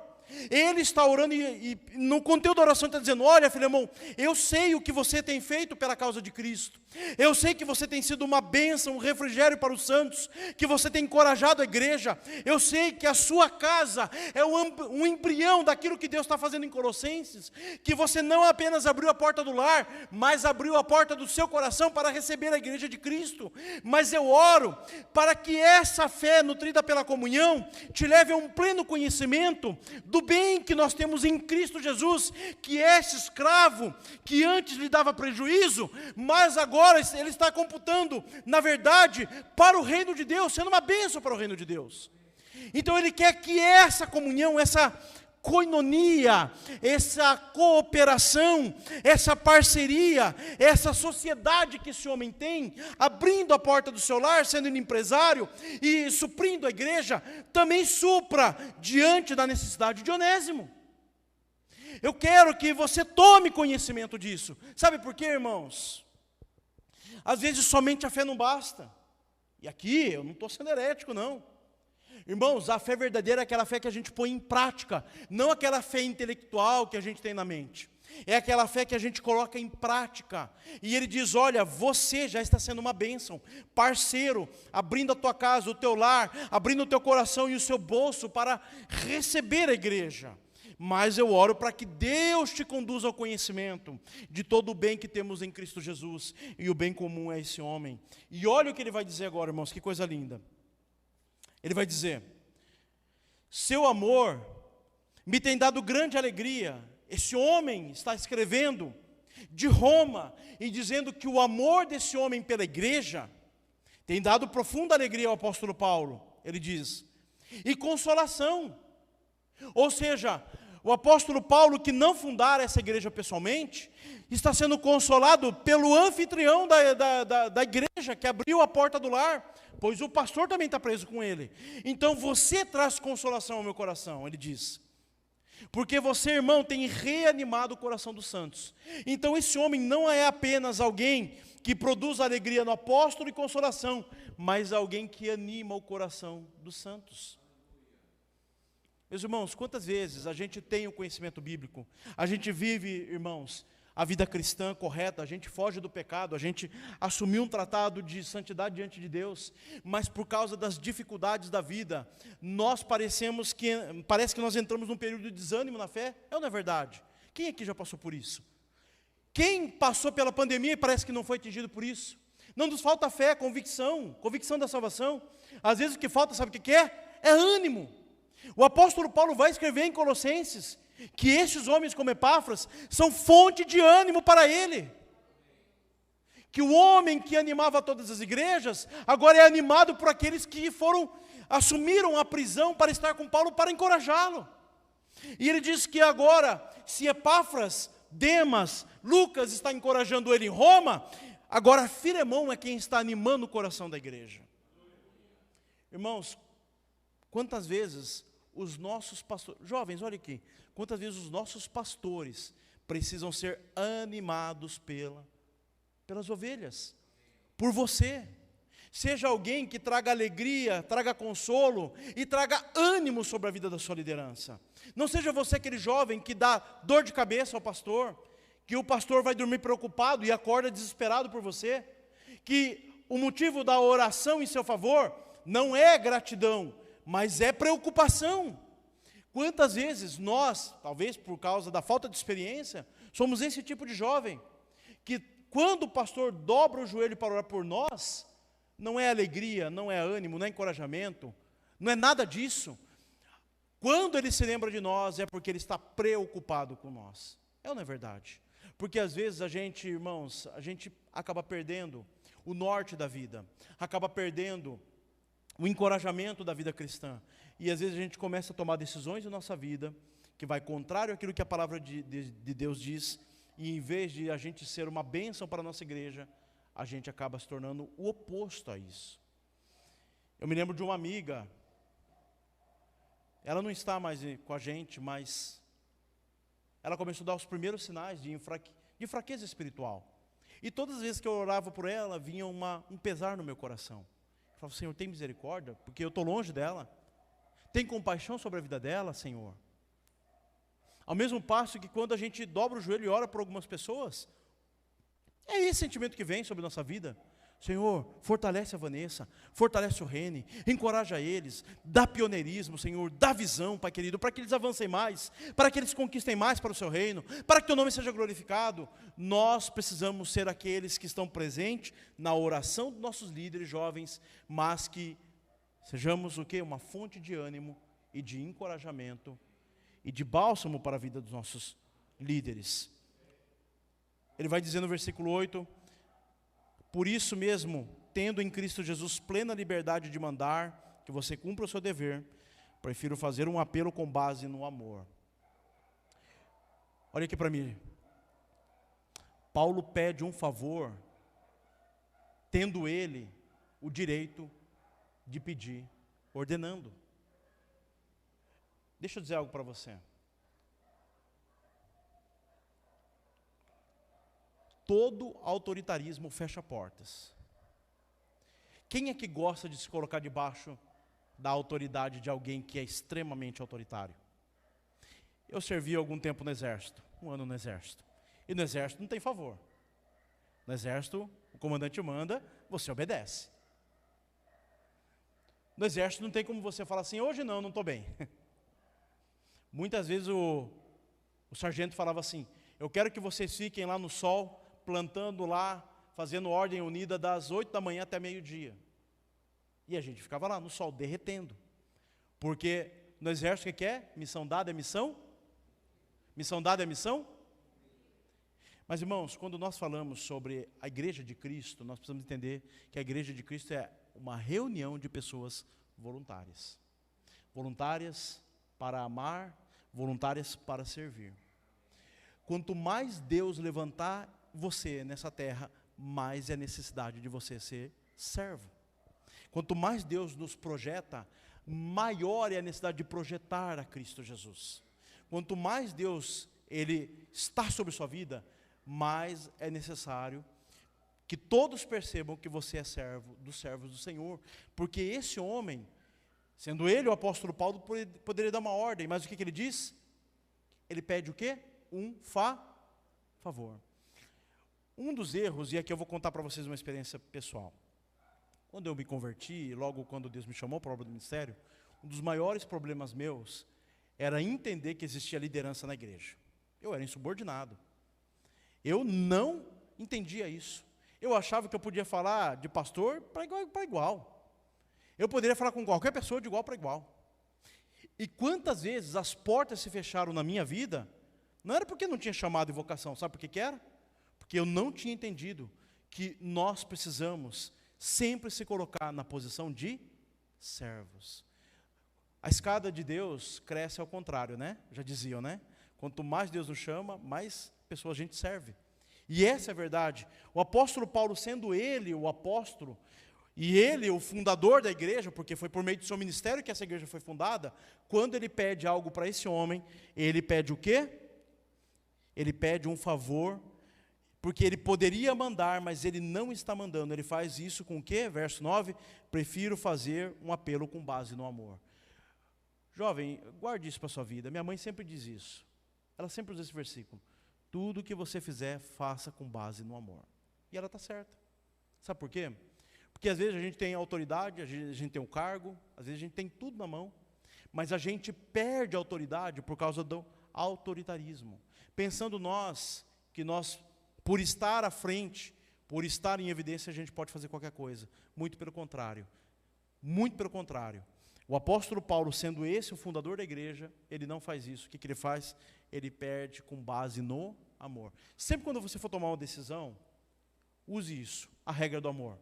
Speaker 4: ele está orando e no conteúdo da oração está dizendo: olha, Filemon, eu sei o que você tem feito pela causa de Cristo, eu sei que você tem sido uma bênção, um refrigério para os santos, que você tem encorajado a igreja, eu sei que a sua casa é um embrião daquilo que Deus está fazendo em Colossenses, que você não apenas abriu a porta do lar, mas abriu a porta do seu coração para receber a igreja de Cristo. Mas eu oro para que essa fé nutrida pela comunhão te leve a um pleno conhecimento do bem que nós temos em Cristo Jesus, que esse escravo, que antes lhe dava prejuízo, mas agora ele está computando, na verdade, para o reino de Deus, sendo uma bênção para o reino de Deus. Então ele quer que essa comunhão, essa koinonia, essa cooperação, essa parceria, essa sociedade que esse homem tem, abrindo a porta do seu lar, sendo um empresário e suprindo a igreja, também supra diante da necessidade de Onésimo. Eu quero que você tome conhecimento disso. Sabe por quê, irmãos? Às vezes somente a fé não basta. E aqui eu não estou sendo herético, não. Irmãos, a fé verdadeira é aquela fé que a gente põe em prática, não aquela fé intelectual que a gente tem na mente. É aquela fé que a gente coloca em prática. E ele diz: olha, você já está sendo uma bênção, parceiro, abrindo a tua casa, o teu lar, abrindo o teu coração e o seu bolso para receber a igreja. Mas eu oro para que Deus te conduza ao conhecimento de todo o bem que temos em Cristo Jesus, e o bem comum é esse homem. E olha o que ele vai dizer agora, irmãos, que coisa linda. Ele vai dizer: seu amor me tem dado grande alegria. Esse homem está escrevendo de Roma e dizendo que o amor desse homem pela igreja tem dado profunda alegria ao apóstolo Paulo. Ele diz: e consolação. Ou seja, o apóstolo Paulo, que não fundara essa igreja pessoalmente, está sendo consolado pelo anfitrião da igreja, que abriu a porta do lar, pois o pastor também está preso com ele. Então você traz consolação ao meu coração, ele diz, porque você, irmão, tem reanimado o coração dos santos. Então esse homem não é apenas alguém que produz alegria no apóstolo e consolação, mas alguém que anima o coração dos santos. Meus irmãos, quantas vezes a gente tem o conhecimento bíblico, a gente vive, irmãos, a vida cristã correta, a gente foge do pecado, a gente assumiu um tratado de santidade diante de Deus, mas por causa das dificuldades da vida, parece que nós entramos num período de desânimo na fé. É ou não é verdade? Quem aqui já passou por isso? Quem passou pela pandemia e parece que não foi atingido por isso? Não nos falta fé, convicção da salvação. Às vezes o que falta, sabe o que é? É ânimo. O apóstolo Paulo vai escrever em Colossenses que esses homens como Epáfras são fonte de ânimo para ele. Que o homem que animava todas as igrejas, agora é animado por aqueles que assumiram a prisão para estar com Paulo, para encorajá-lo. E ele diz que agora, se Epáfras, Demas, Lucas está encorajando ele em Roma, agora Filemão é quem está animando o coração da igreja. Irmãos, quantas vezes os nossos pastores, jovens, olha aqui, quantas vezes os nossos pastores precisam ser animados pelas ovelhas, por você. Seja alguém que traga alegria, traga consolo e traga ânimo sobre a vida da sua liderança. Não seja você aquele jovem que dá dor de cabeça ao pastor, que o pastor vai dormir preocupado e acorda desesperado por você, que o motivo da oração em seu favor não é gratidão, mas é preocupação. Quantas vezes nós, talvez por causa da falta de experiência, somos esse tipo de jovem, que quando o pastor dobra o joelho para orar por nós, não é alegria, não é ânimo, não é encorajamento, Não é nada disso. Quando Ele se lembra de nós, é porque Ele está preocupado com nós. É ou não é verdade? Porque às vezes a gente, irmãos, a gente acaba perdendo o norte da vida, acaba perdendo o encorajamento da vida cristã. E às vezes a gente começa a tomar decisões na nossa vida, que vai contrário àquilo que a palavra de Deus diz, e em vez de a gente ser uma bênção para a nossa igreja, a gente acaba se tornando o oposto a isso. Eu me lembro de uma amiga, ela não está mais com a gente, mas ela começou a dar os primeiros sinais de fraqueza espiritual. E todas as vezes que eu orava por ela, vinha um pesar no meu coração. Eu falava, Senhor, tem misericórdia, porque eu estou longe dela. Tem compaixão sobre a vida dela, Senhor. Ao mesmo passo que quando a gente dobra o joelho e ora por algumas pessoas, é esse sentimento que vem sobre a nossa vida. Senhor, fortalece a Vanessa, fortalece o Rene, encoraja eles, dá pioneirismo, Senhor, dá visão, Pai querido, para que eles avancem mais, para que eles conquistem mais para o seu reino, para que teu nome seja glorificado. Nós precisamos ser aqueles que estão presentes na oração dos nossos líderes jovens, mas que sejamos o quê? Uma fonte de ânimo e de encorajamento e de bálsamo para a vida dos nossos líderes. Ele vai dizer no versículo 8, por isso mesmo, tendo em Cristo Jesus plena liberdade de mandar, que você cumpra o seu dever, prefiro fazer um apelo com base no amor. Olha aqui para mim. Paulo pede um favor, tendo ele o direito de pedir, ordenando. Deixa eu dizer algo para você. Todo autoritarismo fecha portas. Quem é que gosta de se colocar debaixo da autoridade de alguém que é extremamente autoritário? Eu servi algum tempo no exército, 1 ano no exército. E no exército não tem favor. No exército, o comandante manda, você obedece. No exército não tem como você falar assim, hoje não estou bem. Muitas vezes o sargento falava assim, eu quero que vocês fiquem lá no sol, plantando lá, fazendo ordem unida das 8 da manhã até meio-dia. E a gente ficava lá no sol, derretendo. Porque no exército o que é? Missão dada é missão? Missão dada é missão? Mas irmãos, quando nós falamos sobre a igreja de Cristo, nós precisamos entender que a igreja de Cristo é uma reunião de pessoas voluntárias. Voluntárias para amar, voluntárias para servir. Quanto mais Deus levantar você nessa terra, mais é necessidade de você ser servo. Quanto mais Deus nos projeta, maior é a necessidade de projetar a Cristo Jesus. Quanto mais Deus Ele está sobre sua vida, mais é necessário que todos percebam que você é servo dos servos do Senhor. Porque esse homem, sendo ele o apóstolo Paulo, poderia dar uma ordem, mas o que ele diz? Ele pede o quê? Um favor. Um dos erros, e aqui eu vou contar para vocês uma experiência pessoal. Quando eu me converti, logo quando Deus me chamou para a obra do ministério, um dos maiores problemas meus era entender que existia liderança na igreja. Eu era insubordinado. Eu não entendia isso. Eu achava que eu podia falar de pastor para igual. Eu poderia falar com qualquer pessoa de igual para igual. E quantas vezes as portas se fecharam na minha vida, não era porque não tinha chamado e vocação, sabe por que era? Porque eu não tinha entendido que nós precisamos sempre se colocar na posição de servos. A escada de Deus cresce ao contrário, né? Já diziam, né? Quanto mais Deus nos chama, mais pessoas a gente serve. E essa é a verdade. O apóstolo Paulo, sendo ele o apóstolo, e ele o fundador da igreja, porque foi por meio do seu ministério que essa igreja foi fundada, quando ele pede algo para esse homem, ele pede o quê? Ele pede um favor, porque ele poderia mandar, mas ele não está mandando. Ele faz isso com o quê? Verso 9, prefiro fazer um apelo com base no amor. Jovem, guarde isso para a sua vida. Minha mãe sempre diz isso. Ela sempre usa esse versículo. Tudo que você fizer, faça com base no amor. E ela está certa. Sabe por quê? Porque às vezes a gente tem autoridade, às vezes a gente tem o cargo, às vezes a gente tem tudo na mão, mas a gente perde a autoridade por causa do autoritarismo. Pensando que nós, por estar à frente, por estar em evidência, a gente pode fazer qualquer coisa. Muito pelo contrário. Muito pelo contrário. O apóstolo Paulo, sendo esse o fundador da igreja, ele não faz isso. O que ele faz? Ele perde com base no amor. Sempre quando você for tomar uma decisão, use isso, a regra do amor.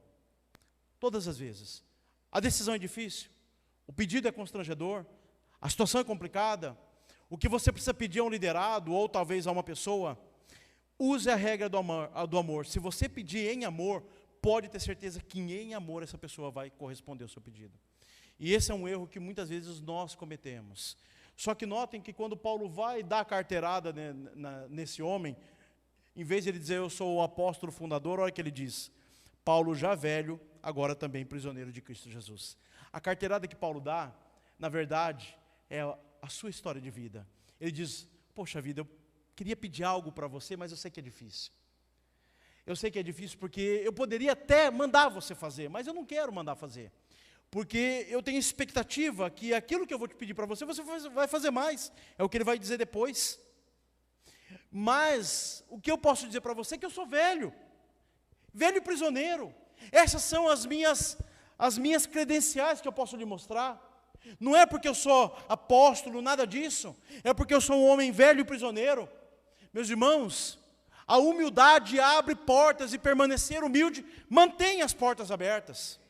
Speaker 4: Todas as vezes. A decisão é difícil, o pedido é constrangedor, a situação é complicada, o que você precisa pedir a um liderado ou talvez a uma pessoa, use a regra do amor. Se você pedir em amor, pode ter certeza que em amor essa pessoa vai corresponder ao seu pedido. E esse é um erro que muitas vezes nós cometemos. Só que notem que quando Paulo vai dar a carteirada nesse homem, em vez de ele dizer eu sou o apóstolo fundador, olha o que ele diz: Paulo já velho, agora também prisioneiro de Cristo Jesus. A carteirada que Paulo dá, na verdade, é a sua história de vida. Ele diz, poxa vida, eu queria pedir algo para você, mas eu sei que é difícil. Eu sei que é difícil porque eu poderia até mandar você fazer, mas eu não quero mandar fazer. Porque eu tenho expectativa que aquilo que eu vou te pedir para você, você vai fazer mais. É o que ele vai dizer depois. Mas o que eu posso dizer para você é que eu sou velho. Velho prisioneiro. Essas são as minhas credenciais que eu posso lhe mostrar. Não é porque eu sou apóstolo, nada disso. É porque eu sou um homem velho e prisioneiro. Meus irmãos, a humildade abre portas e permanecer humilde mantém as portas abertas.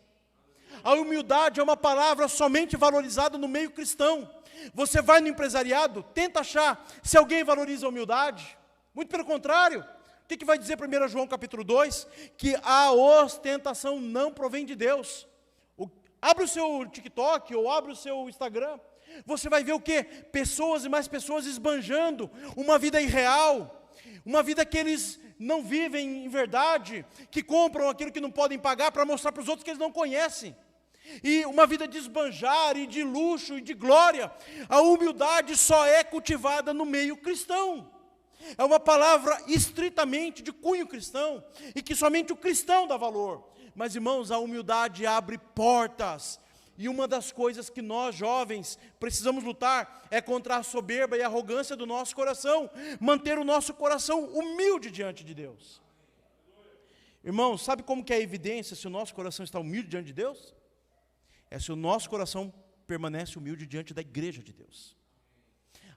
Speaker 4: A humildade é uma palavra somente valorizada no meio cristão. Você vai no empresariado, tenta achar se alguém valoriza a humildade. Muito pelo contrário. O que vai dizer 1 João capítulo 2? Que a ostentação não provém de Deus. Abre o seu TikTok ou abre o seu Instagram. Você vai ver o quê? Pessoas e mais pessoas esbanjando uma vida irreal. Uma vida que eles não vivem em verdade. Que compram aquilo que não podem pagar para mostrar para os outros que eles não conhecem. E uma vida de esbanjar e de luxo e de glória. A humildade só é cultivada no meio cristão. É uma palavra estritamente de cunho cristão, e que somente o cristão dá valor. Mas irmãos, a humildade abre portas, e uma das coisas que nós jovens precisamos lutar é contra a soberba e a arrogância do nosso coração, manter o nosso coração humilde diante de Deus. Irmãos, sabe como que é a evidência se o nosso coração está humilde diante de Deus? É se o nosso coração permanece humilde diante da igreja de Deus.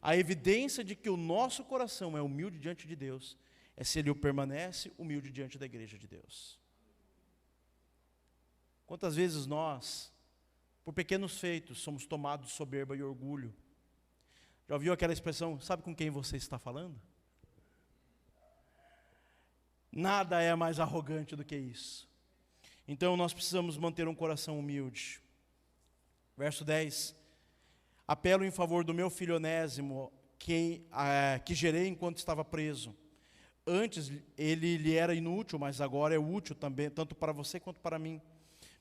Speaker 4: A evidência de que o nosso coração é humilde diante de Deus é se ele permanece humilde diante da igreja de Deus. Quantas vezes nós, por pequenos feitos, somos tomados de soberba e orgulho? Já ouviu aquela expressão, sabe com quem você está falando? Nada é mais arrogante do que isso. Então nós precisamos manter um coração humilde. Verso 10. Apelo em favor do meu filho Onésimo, que gerei enquanto estava preso. Antes ele lhe era inútil, mas agora é útil também, tanto para você quanto para mim.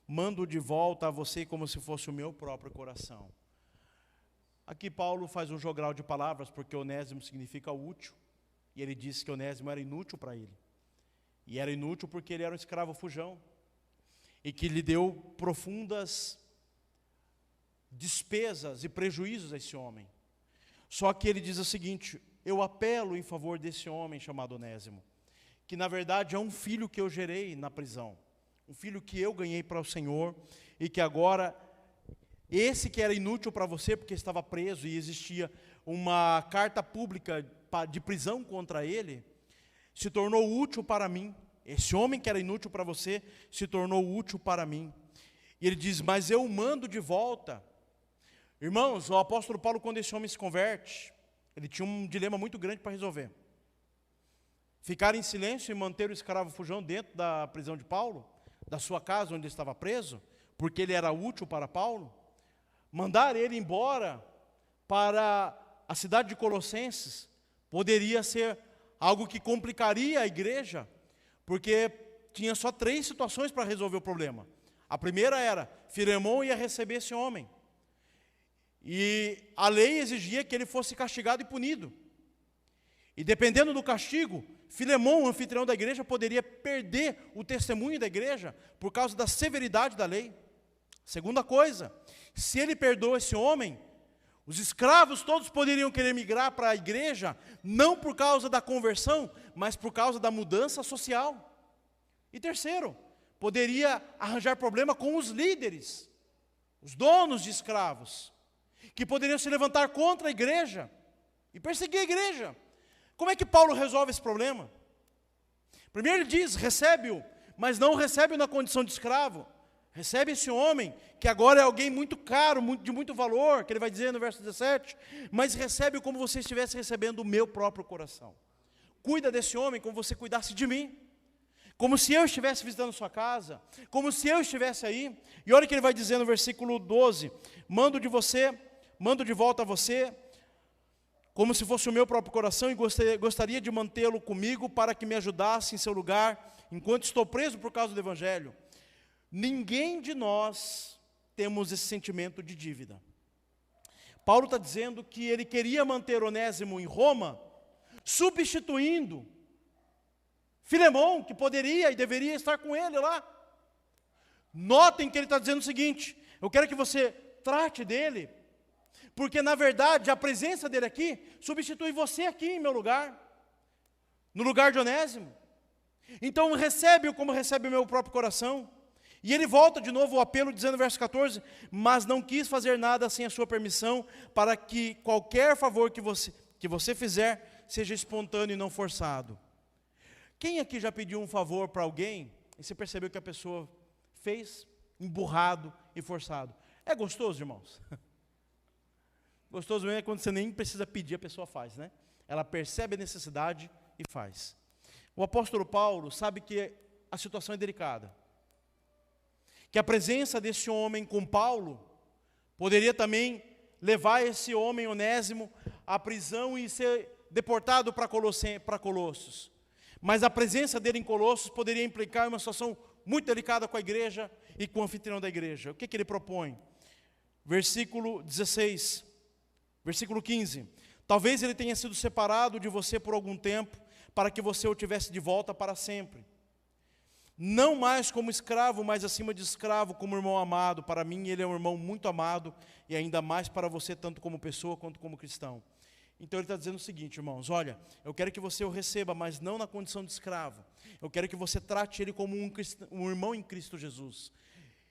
Speaker 4: Mando de volta a você como se fosse o meu próprio coração. Aqui Paulo faz um jogral de palavras, porque Onésimo significa útil. E ele disse que Onésimo era inútil para ele. E era inútil porque ele era um escravo fujão. E que lhe deu profundas despesas e prejuízos a esse homem. Só que ele diz o seguinte, eu apelo em favor desse homem chamado Onésimo, que na verdade é um filho que eu gerei na prisão, um filho que eu ganhei para o Senhor, e que agora, esse que era inútil para você, porque estava preso e existia uma carta pública de prisão contra ele, se tornou útil para mim. Esse homem que era inútil para você, se tornou útil para mim. E ele diz, mas eu o mando de volta. Irmãos, o apóstolo Paulo, quando esse homem se converte, ele tinha um dilema muito grande para resolver. Ficar em silêncio e manter o escravo fujão dentro da prisão de Paulo, da sua casa onde ele estava preso, porque ele era útil para Paulo. Mandar ele embora para a cidade de Colossenses poderia ser algo que complicaria a igreja, porque tinha só 3 situações para resolver o problema. A primeira era, Filemão ia receber esse homem. E a lei exigia que ele fosse castigado e punido. E dependendo do castigo, Filemão, o anfitrião da igreja, poderia perder o testemunho da igreja por causa da severidade da lei. Segunda coisa, se ele perdoa esse homem, os escravos todos poderiam querer migrar para a igreja, não por causa da conversão, mas por causa da mudança social. E terceiro, poderia arranjar problema com os líderes. os donos de escravos, que poderiam se levantar contra a igreja e perseguir a igreja. Como é que Paulo resolve esse problema? Primeiro ele diz, recebe-o, mas não recebe-o na condição de escravo. Recebe esse homem, que agora é alguém muito caro, de muito valor, que ele vai dizer no verso 17, mas recebe-o como você estivesse recebendo o meu próprio coração. Cuida desse homem como você cuidasse de mim, como se eu estivesse visitando sua casa, como se eu estivesse aí. E olha o que ele vai dizer no versículo 12, mando de volta a você, como se fosse o meu próprio coração, e gostaria de mantê-lo comigo para que me ajudasse em seu lugar, enquanto estou preso por causa do Evangelho. Ninguém de nós temos esse sentimento de dívida. Paulo está dizendo que ele queria manter Onésimo em Roma, substituindo Filemão, que poderia e deveria estar com ele lá. Notem que ele está dizendo o seguinte, eu quero que você trate dele, porque na verdade a presença dele aqui substitui você aqui em meu lugar, no lugar de Onésimo. Então recebe-o como recebe o meu próprio coração. E ele volta de novo o apelo dizendo no verso 14, mas não quis fazer nada sem a sua permissão, para que qualquer favor que você fizer seja espontâneo e não forçado. Quem aqui já pediu um favor para alguém e você percebeu que a pessoa fez emburrado e forçado? É gostoso, irmãos? Gostoso mesmo é quando você nem precisa pedir, a pessoa faz, né? Ela percebe a necessidade e faz. O apóstolo Paulo sabe que a situação é delicada, que a presença desse homem com Paulo poderia também levar esse homem Onésimo à prisão e ser deportado para Colossos. Mas a presença dele em Colossos poderia implicar em uma situação muito delicada com a igreja e com o anfitrião da igreja. O que ele propõe? Versículo 16, versículo 15. Talvez ele tenha sido separado de você por algum tempo, para que você o tivesse de volta para sempre. Não mais como escravo, mas acima de escravo, como irmão amado. Para mim ele é um irmão muito amado, e ainda mais para você, tanto como pessoa quanto como cristão. Então ele está dizendo o seguinte, irmãos, olha, eu quero que você o receba, mas não na condição de escravo. Eu quero que você trate ele como um irmão em Cristo Jesus.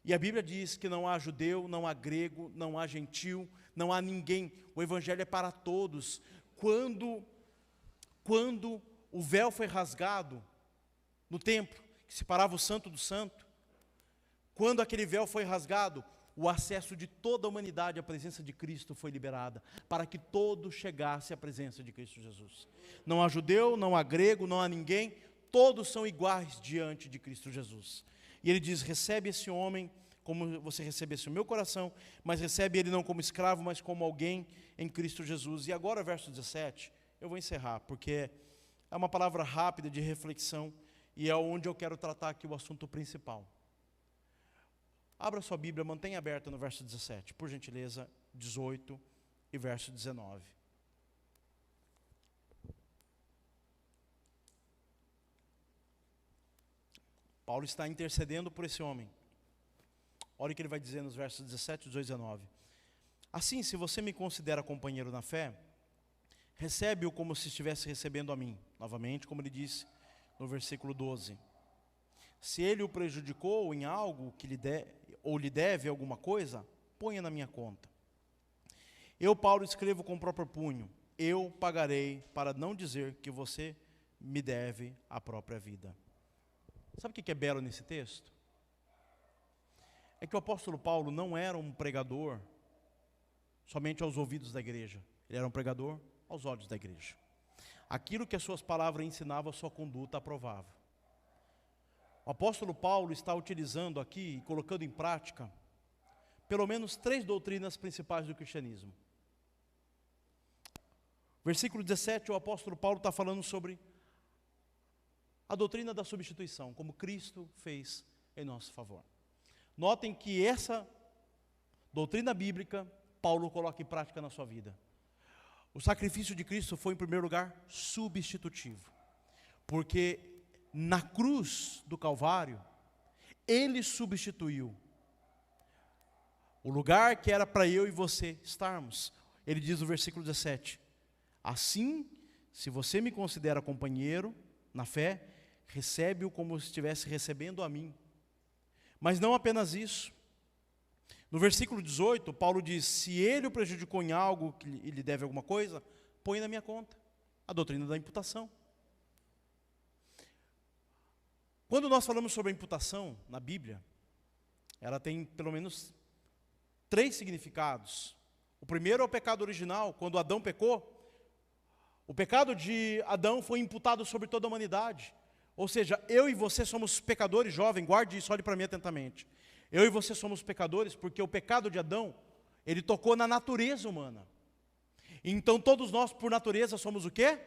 Speaker 4: E a Bíblia diz que não há judeu, não há grego, não há gentil, não há ninguém. O Evangelho é para todos. Quando o véu foi rasgado no templo, que separava o santo do santo, quando aquele véu foi rasgado, o acesso de toda a humanidade à presença de Cristo foi liberada, para que todos chegassem à presença de Cristo Jesus. Não há judeu, não há grego, não há ninguém, todos são iguais diante de Cristo Jesus. E ele diz, recebe esse homem como você recebesse o meu coração, mas recebe ele não como escravo, mas como alguém em Cristo Jesus. E agora verso 17, eu vou encerrar, porque é uma palavra rápida de reflexão, e é onde eu quero tratar aqui o assunto principal. Abra sua Bíblia, mantenha aberta no verso 17, por gentileza, 18 e verso 19. Paulo está intercedendo por esse homem. Olha o que ele vai dizer nos versos 17, 18 e 19. Assim, se você me considera companheiro na fé, recebe-o como se estivesse recebendo a mim. Novamente, como ele disse no versículo 12. Se ele o prejudicou em algo que lhe deve alguma coisa, ponha na minha conta. Eu, Paulo, escrevo com o próprio punho, eu pagarei, para não dizer que você me deve a própria vida. Sabe o que é belo nesse texto? É que o apóstolo Paulo não era um pregador somente aos ouvidos da igreja, ele era um pregador aos olhos da igreja. Aquilo que as suas palavras ensinavam, a sua conduta aprovava. O apóstolo Paulo está utilizando aqui, colocando em prática, pelo menos 3 doutrinas principais do cristianismo. Versículo 17, o apóstolo Paulo está falando sobre a doutrina da substituição, como Cristo fez em nosso favor. Notem que essa doutrina bíblica, Paulo coloca em prática na sua vida. O sacrifício de Cristo foi, em primeiro lugar, substitutivo. Porque na cruz do Calvário, Ele substituiu o lugar que era para eu e você estarmos. Ele diz no versículo 17, assim, se você me considera companheiro na fé, recebe-o como se estivesse recebendo a mim. Mas não apenas isso. No versículo 18, Paulo diz, se ele o prejudicou em algo, que lhe deve alguma coisa, põe na minha conta. A doutrina da imputação. Quando nós falamos sobre a imputação na Bíblia, ela tem pelo menos 3 significados. O primeiro é o pecado original. Quando Adão pecou, o pecado de Adão foi imputado sobre toda a humanidade. Ou seja, eu e você somos pecadores, jovem, guarde isso, olhe para mim atentamente. Eu e você somos pecadores porque o pecado de Adão, ele tocou na natureza humana. Então todos nós, por natureza, somos o quê?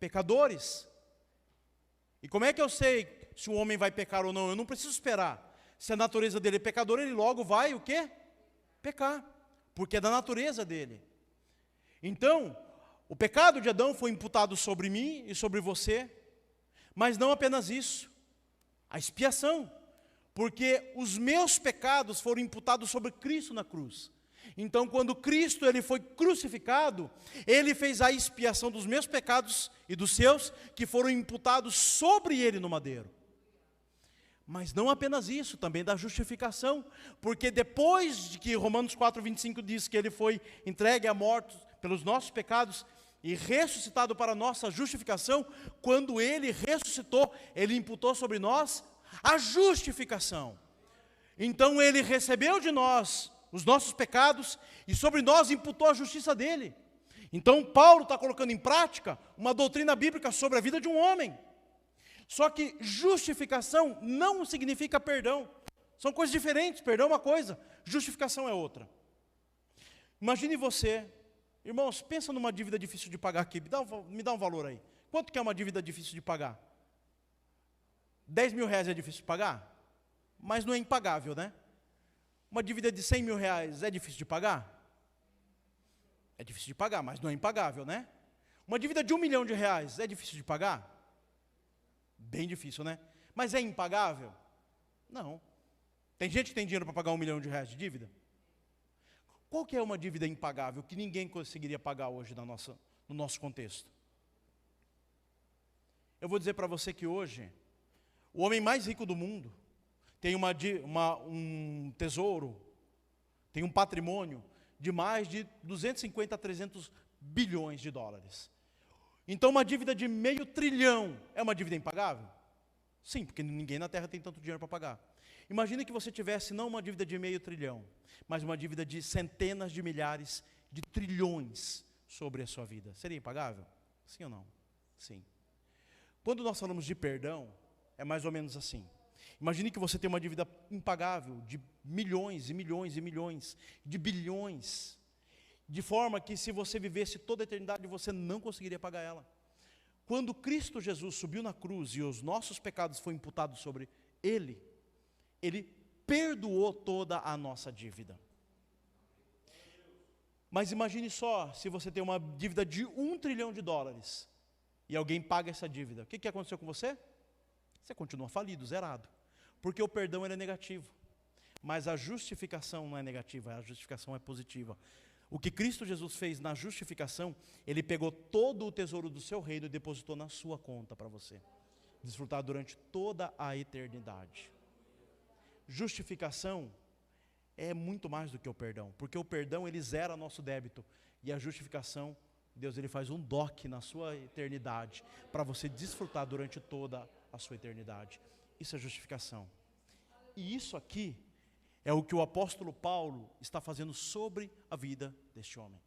Speaker 4: Pecadores. E como é que eu sei se o homem vai pecar ou não? Eu não preciso esperar. Se a natureza dele é pecador, ele logo vai o quê? Pecar. Porque é da natureza dele. Então, o pecado de Adão foi imputado sobre mim e sobre você. Mas não apenas isso. A expiação. Porque os meus pecados foram imputados sobre Cristo na cruz. Então, quando Cristo ele foi crucificado, ele fez a expiação dos meus pecados e dos seus, que foram imputados sobre ele no madeiro. Mas não apenas isso, também da justificação, porque depois de que Romanos 4:25 diz que ele foi entregue à morte pelos nossos pecados e ressuscitado para a nossa justificação, quando ele ressuscitou, ele imputou sobre nós a justificação. Então ele recebeu de nós os nossos pecados e sobre nós imputou a justiça dele. Então Paulo está colocando em prática uma doutrina bíblica sobre a vida de um homem. Só que justificação não significa perdão. São coisas diferentes. Perdão é uma coisa, justificação é outra. Imagine você, irmãos, pensa numa dívida difícil de pagar aqui. Me dá um valor aí. Quanto que é uma dívida difícil de pagar? 10 mil reais é difícil de pagar? Mas não é impagável, né? Uma dívida de 100 mil reais é difícil de pagar? É difícil de pagar, mas não é impagável, né? Uma dívida de 1 milhão de reais é difícil de pagar? Bem difícil, né? Mas é impagável? Não. Tem gente que tem dinheiro para pagar 1 milhão de reais de dívida? Qual que é uma dívida impagável que ninguém conseguiria pagar hoje no nosso contexto? Eu vou dizer para você que hoje, o homem mais rico do mundo tem um tesouro, tem um patrimônio de mais de 250 a 300 bilhões de dólares. Então uma dívida de meio trilhão é uma dívida impagável? Sim, porque ninguém na Terra tem tanto dinheiro para pagar. Imagine que você tivesse não uma dívida de meio trilhão, mas uma dívida de centenas de milhares de trilhões sobre a sua vida. Seria impagável? Sim ou não? Sim. Quando nós falamos de perdão, é mais ou menos assim. Imagine que você tem uma dívida impagável de milhões e milhões e milhões, de bilhões, de forma que se você vivesse toda a eternidade, você não conseguiria pagar ela. Quando Cristo Jesus subiu na cruz e os nossos pecados foram imputados sobre Ele, Ele perdoou toda a nossa dívida. Mas imagine só, se você tem uma dívida de 1 trilhão de dólares, e alguém paga essa dívida, o que aconteceu com você? Você continua falido, zerado. Porque o perdão ele é negativo. Mas a justificação não é negativa, a justificação é positiva. O que Cristo Jesus fez na justificação, Ele pegou todo o tesouro do seu reino e depositou na sua conta para você desfrutar durante toda a eternidade. Justificação é muito mais do que o perdão, porque o perdão ele zera nosso débito, e a justificação, Deus ele faz um DOC na sua eternidade, para você desfrutar durante toda a sua eternidade. Isso é justificação. E isso aqui é o que o apóstolo Paulo está fazendo sobre a vida deste homem.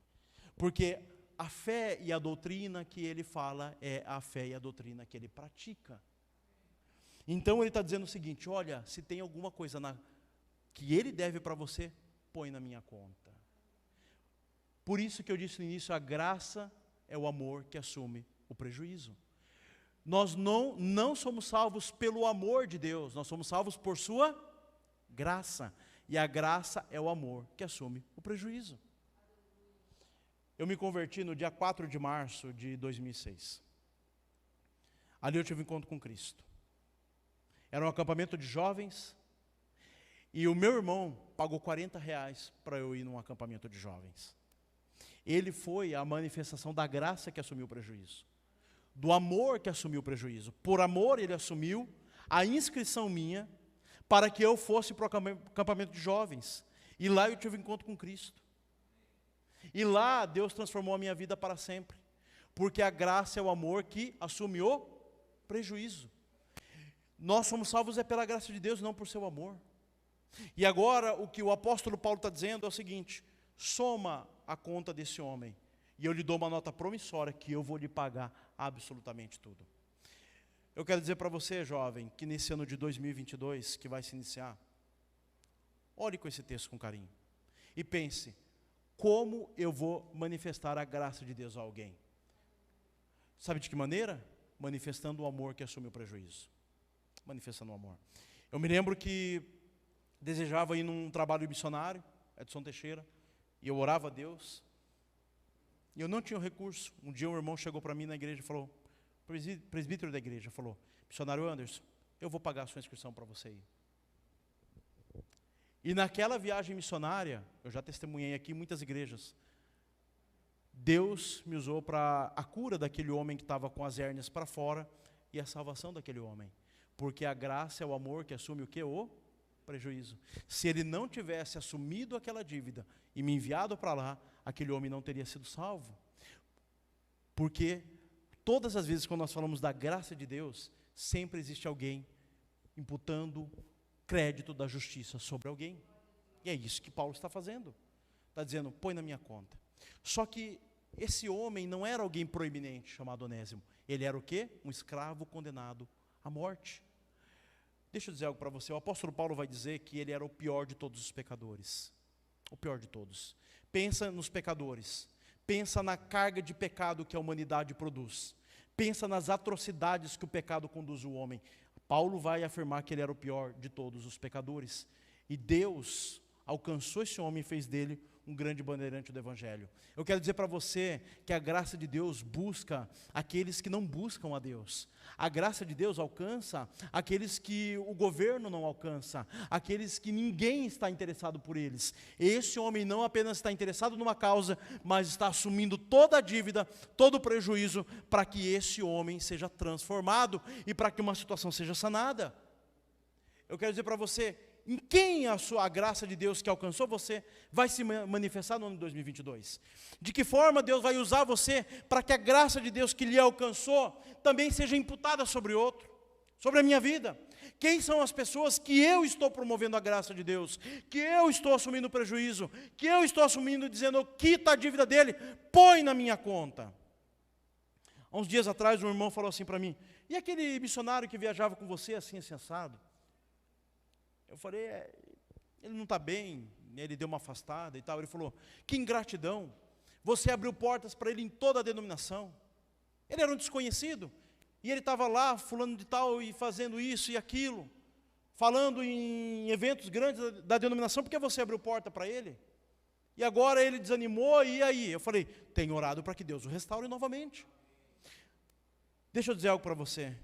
Speaker 4: Porque a fé e a doutrina que ele fala é a fé e a doutrina que ele pratica. Então ele está dizendo o seguinte: olha, se tem alguma coisa que ele deve para você, põe na minha conta. Por isso que eu disse no início, a graça é o amor que assume o prejuízo. Nós não somos salvos pelo amor de Deus, nós somos salvos por sua graça. E a graça é o amor que assume o prejuízo. Eu me converti no dia 4 de março de 2006. Ali eu tive um encontro com Cristo. Era um acampamento de jovens, e o meu irmão pagou R$40 para eu ir num acampamento de jovens. Ele foi a manifestação da graça que assumiu o prejuízo, do amor que assumiu o prejuízo. Por amor ele assumiu a inscrição minha, para que eu fosse para o acampamento de jovens. E lá eu tive um encontro com Cristo. E lá Deus transformou a minha vida para sempre. Porque a graça é o amor que assume o prejuízo. Nós somos salvos pela graça de Deus, não por seu amor. E agora o que o apóstolo Paulo está dizendo é o seguinte: soma a conta desse homem, e eu lhe dou uma nota promissória que eu vou lhe pagar absolutamente tudo. Eu quero dizer para você, jovem, que nesse ano de 2022, que vai se iniciar, olhe com esse texto com carinho, e pense, como eu vou manifestar a graça de Deus a alguém? Sabe de que maneira? Manifestando o amor que assume o prejuízo. Manifestando o amor. Eu me lembro que desejava ir num trabalho missionário, Edson Teixeira, e eu orava a Deus, e eu não tinha o recurso. Um dia um irmão chegou para mim na igreja e falou, presbítero da igreja, falou, missionário Anderson, eu vou pagar a sua inscrição para você ir. E naquela viagem missionária, eu já testemunhei aqui em muitas igrejas, Deus me usou para a cura daquele homem que estava com as hérnias para fora, e a salvação daquele homem. Porque a graça é o amor que assume o quê? O prejuízo. Se ele não tivesse assumido aquela dívida e me enviado para lá, aquele homem não teria sido salvo. Porque todas as vezes quando nós falamos da graça de Deus, sempre existe alguém imputando crédito da justiça sobre alguém. E é isso que Paulo está fazendo. Está dizendo, põe na minha conta. Só que esse homem não era alguém proeminente, chamado Onésimo. Ele era o quê? Um escravo condenado à morte. Deixa eu dizer algo para você, o apóstolo Paulo vai dizer que ele era o pior de todos os pecadores. O pior de todos. Pensa nos pecadores. Pensa na carga de pecado que a humanidade produz. Pensa nas atrocidades que o pecado conduz o homem. Paulo vai afirmar que ele era o pior de todos os pecadores. E Deus alcançou esse homem e fez dele um grande bandeirante do Evangelho. Eu quero dizer para você que a graça de Deus busca aqueles que não buscam a Deus. A graça de Deus alcança aqueles que o governo não alcança, aqueles que ninguém está interessado por eles. Esse homem não apenas está interessado numa causa, mas está assumindo toda a dívida, todo o prejuízo, para que esse homem seja transformado e para que uma situação seja sanada. Eu quero dizer para você, em quem a graça de Deus que alcançou você vai se manifestar no ano de 2022? De que forma Deus vai usar você para que a graça de Deus que lhe alcançou também seja imputada sobre outro, sobre a minha vida? Quem são as pessoas que eu estou promovendo a graça de Deus, que eu estou assumindo prejuízo, que eu estou assumindo dizendo, quita a dívida dele, põe na minha conta? Há uns dias atrás um irmão falou assim para mim, e aquele missionário que viajava com você assim assado? Eu falei, ele não está bem, ele deu uma afastada e tal. Ele falou, que ingratidão, você abriu portas para ele em toda a denominação. Ele era um desconhecido, e ele estava lá, fulano de tal, e fazendo isso e aquilo, falando em eventos grandes da denominação, porque você abriu porta para ele? E agora ele desanimou, e aí? Eu falei, tenho orado para que Deus o restaure novamente. Deixa eu dizer algo para você,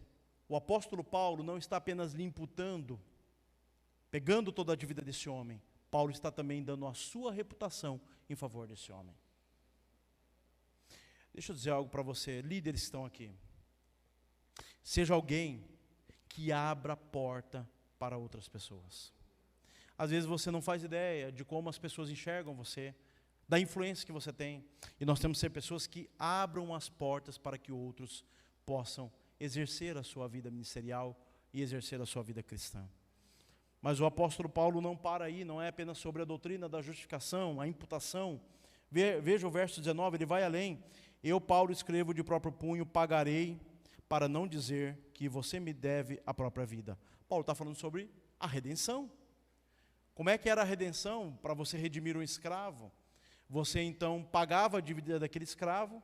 Speaker 4: o apóstolo Paulo não está apenas lhe imputando, pegando toda a dívida desse homem, Paulo está também dando a sua reputação em favor desse homem. Deixa eu dizer algo para você, líderes que estão aqui. Seja alguém que abra a porta para outras pessoas. Às vezes você não faz ideia de como as pessoas enxergam você, da influência que você tem. E nós temos que ser pessoas que abram as portas para que outros possam exercer a sua vida ministerial e exercer a sua vida cristã. Mas o apóstolo Paulo não para aí, não é apenas sobre a doutrina da justificação, a imputação. Veja o verso 19, ele vai além. Eu, Paulo, escrevo de próprio punho, pagarei, para não dizer que você me deve a própria vida. Paulo está falando sobre a redenção. Como é que era a redenção para você redimir um escravo? Você então pagava a dívida daquele escravo,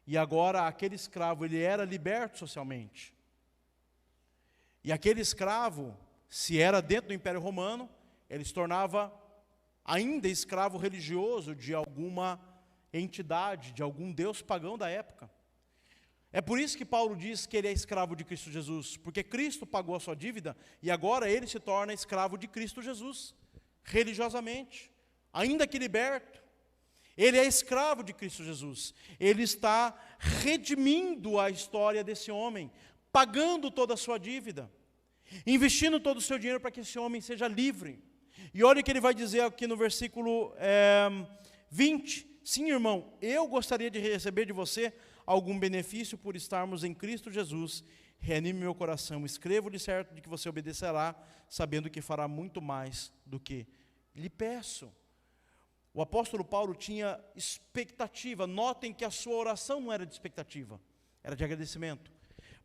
Speaker 4: e agora aquele escravo ele era liberto socialmente. E aquele escravo, se era dentro do Império Romano, ele se tornava ainda escravo religioso de alguma entidade, de algum deus pagão da época. É por isso que Paulo diz que ele é escravo de Cristo Jesus, porque Cristo pagou a sua dívida e agora ele se torna escravo de Cristo Jesus, religiosamente, ainda que liberto. Ele é escravo de Cristo Jesus, ele está redimindo a história desse homem, pagando toda a sua dívida, investindo todo o seu dinheiro para que esse homem seja livre. E olha o que ele vai dizer aqui no versículo 20. Sim, irmão, eu gostaria de receber de você algum benefício por estarmos em Cristo Jesus. Reanime meu coração, escrevo-lhe certo de que você obedecerá, sabendo que fará muito mais do que lhe peço. O apóstolo Paulo tinha expectativa. Notem que a sua oração não era de expectativa, era de agradecimento.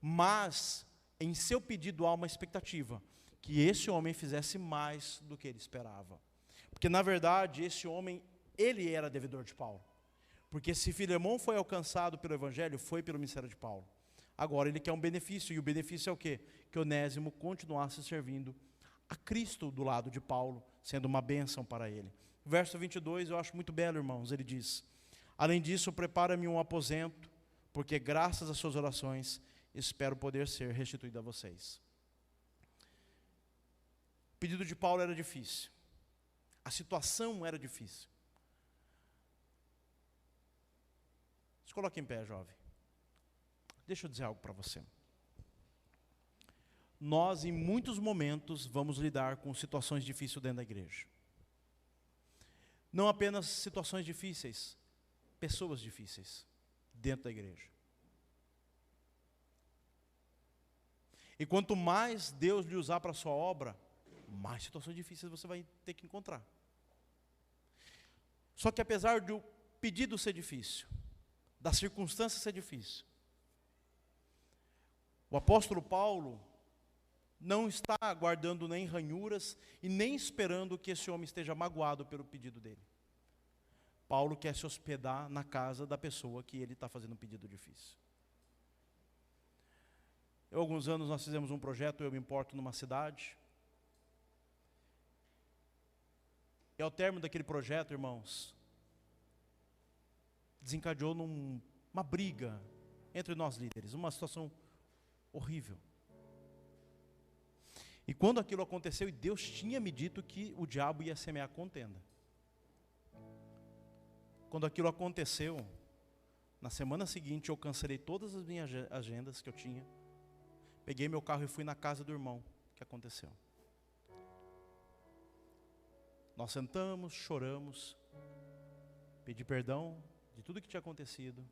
Speaker 4: Mas em seu pedido há uma expectativa, que esse homem fizesse mais do que ele esperava. Porque na verdade esse homem, ele era devedor de Paulo. Porque se Filemão foi alcançado pelo Evangelho, foi pelo ministério de Paulo. Agora ele quer um benefício, e o benefício é o quê? Que Onésimo continuasse servindo a Cristo do lado de Paulo, sendo uma bênção para ele. Verso 22, eu acho muito belo, irmãos, ele diz: além disso, prepara-me um aposento, porque graças às suas orações, espero poder ser restituído a vocês. O pedido de Paulo era difícil, a situação era difícil. Se coloque em pé, jovem. Deixa eu dizer algo para você. Nós, em muitos momentos, vamos lidar com situações difíceis dentro da igreja. Não apenas situações difíceis, pessoas difíceis dentro da igreja. E quanto mais Deus lhe usar para a sua obra, mais situações difíceis você vai ter que encontrar. Só que apesar do pedido ser difícil, da circunstância ser difícil, o apóstolo Paulo não está aguardando nem ranhuras e nem esperando que esse homem esteja magoado pelo pedido dele. Paulo quer se hospedar na casa da pessoa que ele está fazendo um pedido difícil. Há alguns anos nós fizemos um projeto, Eu Me Importo, numa cidade. E ao término daquele projeto, irmãos, desencadeou numa briga entre nós líderes, uma situação horrível. E quando aquilo aconteceu, e Deus tinha me dito que o diabo ia semear contenda. Quando aquilo aconteceu, na semana seguinte eu cancelei todas as minhas agendas que eu tinha, peguei meu carro e fui na casa do irmão que aconteceu. Nós sentamos, choramos, pedi perdão de tudo que tinha acontecido.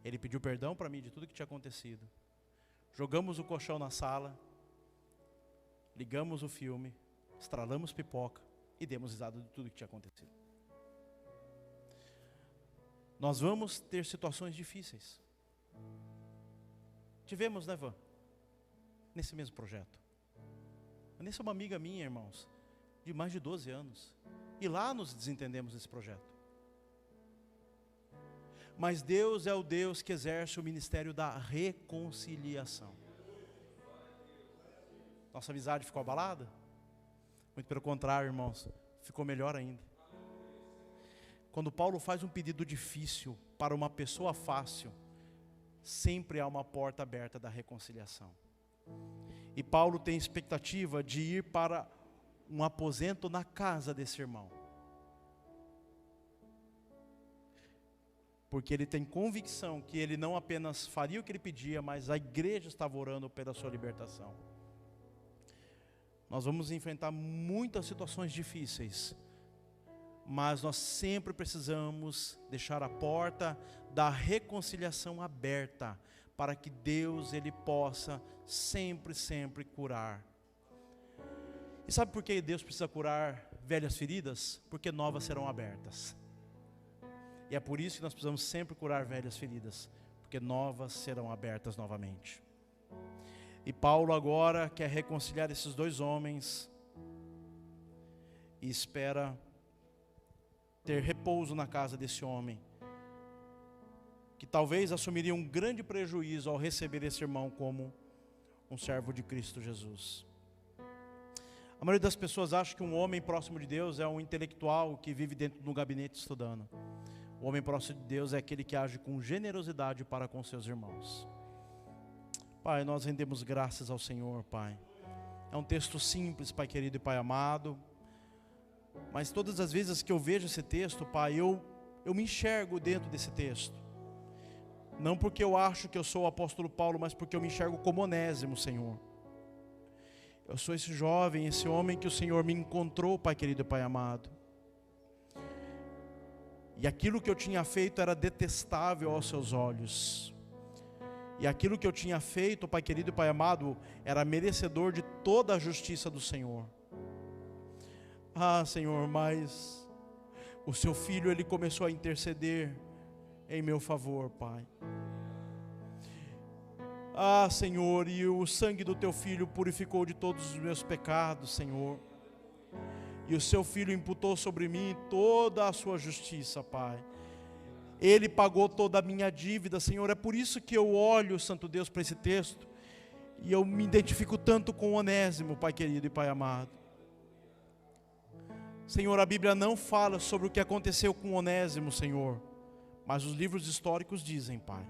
Speaker 4: Ele pediu perdão para mim de tudo que tinha acontecido. Jogamos o colchão na sala, ligamos o filme, estralamos pipoca e demos risada de tudo que tinha acontecido. Nós vamos ter situações difíceis. Tivemos, né, Van? Nesse mesmo projeto. Vanessa é uma amiga minha, irmãos, de mais de 12 anos. E lá nos desentendemos nesse projeto. Mas Deus é o Deus que exerce o ministério da reconciliação. Nossa amizade ficou abalada? Muito pelo contrário, irmãos, ficou melhor ainda. Quando Paulo faz um pedido difícil para uma pessoa fácil, sempre há uma porta aberta da reconciliação. E Paulo tem expectativa de ir para um aposento na casa desse irmão. Porque ele tem convicção que ele não apenas faria o que ele pedia, mas a igreja estava orando pela sua libertação. Nós vamos enfrentar muitas situações difíceis, mas nós sempre precisamos deixar a porta da reconciliação aberta, para que Deus ele possa sempre curar. E sabe por que Deus precisa curar velhas feridas? Porque novas serão abertas. E é por isso que nós precisamos sempre curar velhas feridas, porque novas serão abertas novamente. E Paulo agora quer reconciliar esses dois homens e espera ter repouso na casa desse homem, que talvez assumiria um grande prejuízo ao receber esse irmão como um servo de Cristo Jesus. A maioria das pessoas acha que um homem próximo de Deus é um intelectual que vive dentro de um gabinete estudando. O homem próximo de Deus é aquele que age com generosidade para com seus irmãos. Pai, nós rendemos graças ao Senhor, Pai. É um texto simples, Pai querido e Pai amado. Mas todas as vezes que eu vejo esse texto, Pai, eu me enxergo dentro desse texto. Não porque eu acho que eu sou o apóstolo Paulo, mas porque eu me enxergo como Onésimo, Senhor. Eu sou esse jovem, esse homem que o Senhor me encontrou, Pai querido e Pai amado. E aquilo que eu tinha feito era detestável aos seus olhos. E aquilo que eu tinha feito, Pai querido e Pai amado, era merecedor de toda a justiça do Senhor. Ah, Senhor, mas o seu filho, ele começou a interceder em meu favor, Pai. Ah, Senhor, e o sangue do teu filho purificou de todos os meus pecados, Senhor. E o seu filho imputou sobre mim toda a sua justiça, Pai. Ele pagou toda a minha dívida, Senhor. É por isso que eu olho, Santo Deus, para esse texto, e eu me identifico tanto com Onésimo, Pai querido e Pai amado. Senhor, a Bíblia não fala sobre o que aconteceu com Onésimo, Senhor, mas os livros históricos dizem, Pai.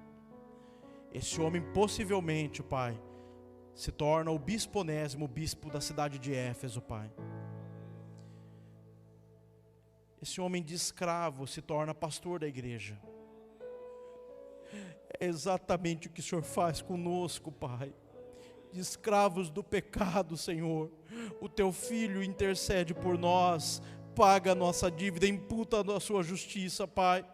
Speaker 4: Esse homem possivelmente, Pai, se torna o bispo Onésimo, o bispo da cidade de Éfeso, Pai. Esse homem de escravo se torna pastor da igreja. É exatamente o que o Senhor faz conosco, Pai. De escravos do pecado, Senhor, o teu filho intercede por nós, paga a nossa dívida, imputa a sua justiça, Pai.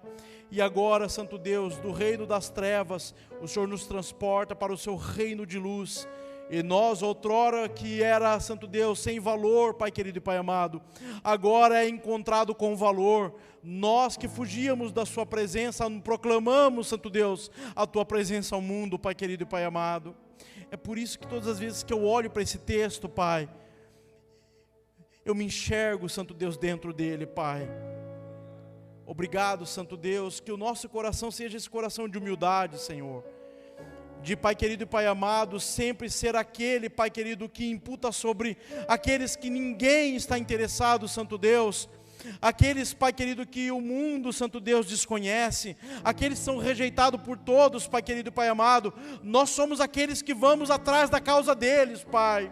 Speaker 4: E agora, Santo Deus, do reino das trevas, o Senhor nos transporta para o seu reino de luz. E nós, outrora que era, Santo Deus, sem valor, Pai querido e Pai amado, agora é encontrado com valor. Nós que fugíamos da sua presença, proclamamos, Santo Deus, a tua presença ao mundo, Pai querido e Pai amado. É por isso que todas as vezes que eu olho para esse texto, Pai, eu me enxergo, Santo Deus, dentro dele, Pai. Obrigado, Santo Deus, que o nosso coração seja esse coração de humildade, Senhor. De Pai querido e Pai amado, sempre ser aquele, Pai querido, que imputa sobre aqueles que ninguém está interessado, Santo Deus. Aqueles, Pai querido, que o mundo, Santo Deus, desconhece. Aqueles que são rejeitados por todos, Pai querido e Pai amado. Nós somos aqueles que vamos atrás da causa deles, Pai.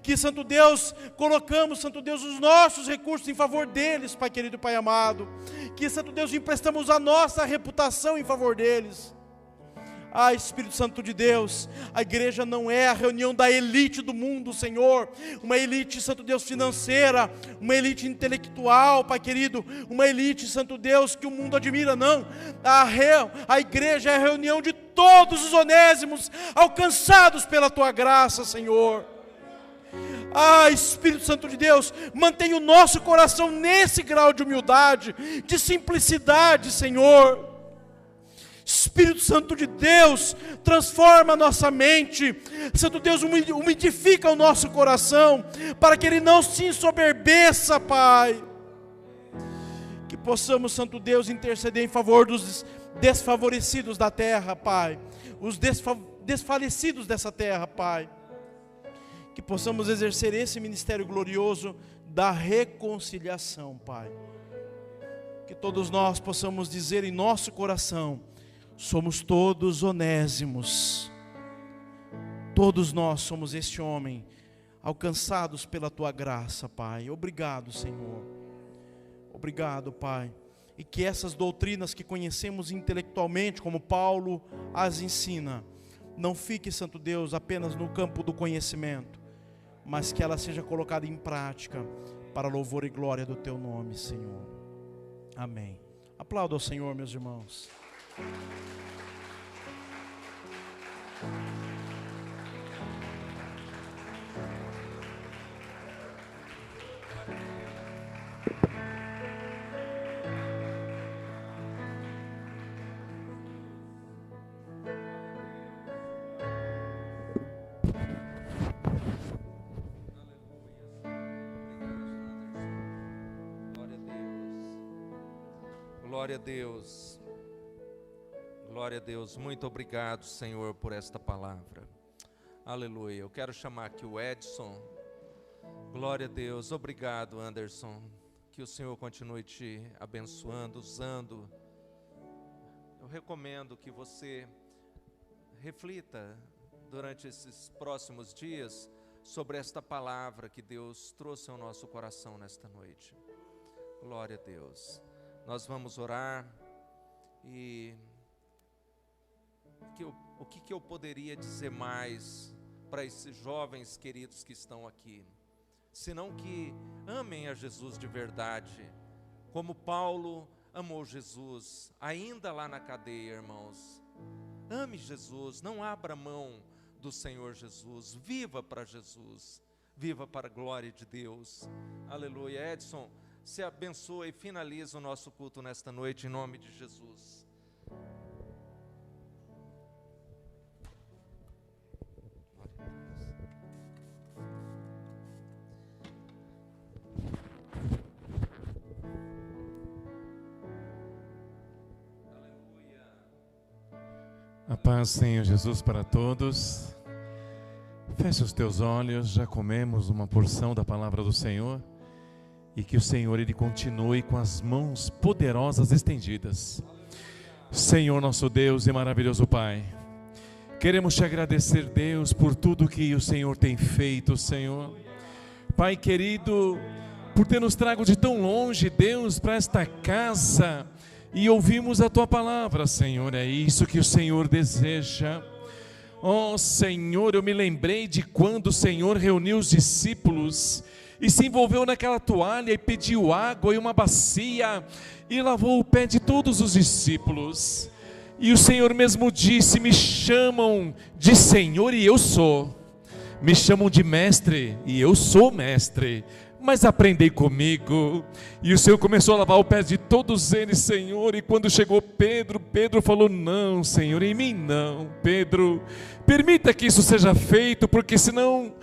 Speaker 4: Que, Santo Deus, colocamos, Santo Deus, os nossos recursos em favor deles, Pai querido e Pai amado. Que, Santo Deus, emprestamos a nossa reputação em favor deles. Ah, Espírito Santo de Deus, a igreja não é a reunião da elite do mundo, Senhor. Uma elite, Santo Deus, financeira, uma elite intelectual, Pai querido, uma elite, Santo Deus, que o mundo admira, não. A igreja é a reunião de todos os onésimos alcançados pela Tua graça, Senhor. Ah, Espírito Santo de Deus, mantenha o nosso coração nesse grau de humildade, de simplicidade, Senhor. Espírito Santo de Deus, transforma a nossa mente. Santo Deus, umidifica o nosso coração, para que ele não se ensoberbeça, Pai. Que possamos, Santo Deus, interceder em favor dos desfavorecidos da terra, Pai. Os desfalecidos dessa terra, Pai. Que possamos exercer esse ministério glorioso da reconciliação, Pai. Que todos nós possamos dizer em nosso coração: somos todos onésimos. Todos nós somos este homem, alcançados pela Tua graça, Pai. Obrigado, Senhor. Obrigado, Pai. E que essas doutrinas que conhecemos intelectualmente, como Paulo as ensina, não fique, Santo Deus, apenas no campo do conhecimento, mas que ela seja colocada em prática para louvor e glória do Teu nome, Senhor. Amém. Aplauda ao Senhor, meus irmãos.
Speaker 2: Glória a Deus. Glória a Deus. Muito obrigado, Senhor, por esta palavra. Aleluia. Eu quero chamar aqui o Edson. Glória a Deus. Obrigado, Anderson. Que o Senhor continue te abençoando, usando. Eu recomendo que você reflita durante esses próximos dias sobre esta palavra que Deus trouxe ao nosso coração nesta noite. Glória a Deus. Nós vamos orar e o que eu poderia dizer mais para esses jovens queridos que estão aqui, senão que amem a Jesus de verdade, como Paulo amou Jesus, ainda lá na cadeia, irmãos. Ame Jesus, não abra mão do Senhor Jesus, viva para Jesus, viva para a glória de Deus. Aleluia. Edson, se abençoa e finaliza o nosso culto nesta noite, em nome de Jesus.
Speaker 5: A paz, Senhor Jesus, para todos. Feche os teus olhos, já comemos uma porção da palavra do Senhor, e que o Senhor, Ele continue com as mãos poderosas estendidas. Senhor, nosso Deus e maravilhoso Pai, queremos te agradecer, Deus, por tudo que o Senhor tem feito, Senhor. Pai querido, por ter nos trago de tão longe, Deus, para esta casa, e ouvimos a Tua palavra, Senhor. É isso que o Senhor deseja. Oh, Senhor, eu me lembrei de quando o Senhor reuniu os discípulos e se envolveu naquela toalha e pediu água e uma bacia e lavou o pé de todos os discípulos. E o Senhor mesmo disse: me chamam de Senhor e eu sou, me chamam de mestre e eu sou mestre, mas aprendei comigo. E o Senhor começou a lavar o pé de todos eles, Senhor. E quando chegou Pedro, Pedro falou: não, Senhor, em mim não. Pedro, permita que isso seja feito, porque senão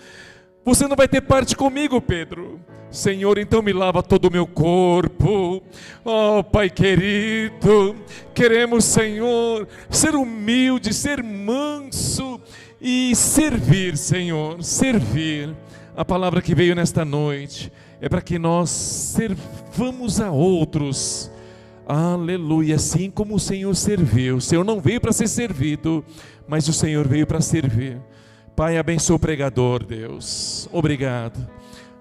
Speaker 5: você não vai ter parte comigo, Pedro. Senhor, então me lava todo o meu corpo. Oh, Pai querido, queremos, Senhor, ser humilde, ser manso e servir, Senhor, servir. A palavra que veio nesta noite é para que nós servamos a outros. Aleluia, assim como o Senhor serviu. O Senhor não veio para ser servido, mas o Senhor veio para servir. Pai, abençoa o pregador, Deus. Obrigado.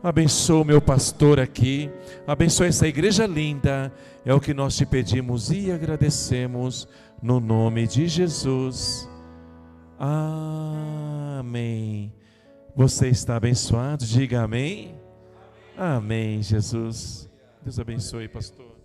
Speaker 5: Abençoa o meu pastor aqui. Abençoa essa igreja linda. É o que nós te pedimos e agradecemos no nome de Jesus. Amém. Você está abençoado? Diga amém. Amém, Jesus. Deus abençoe, pastor.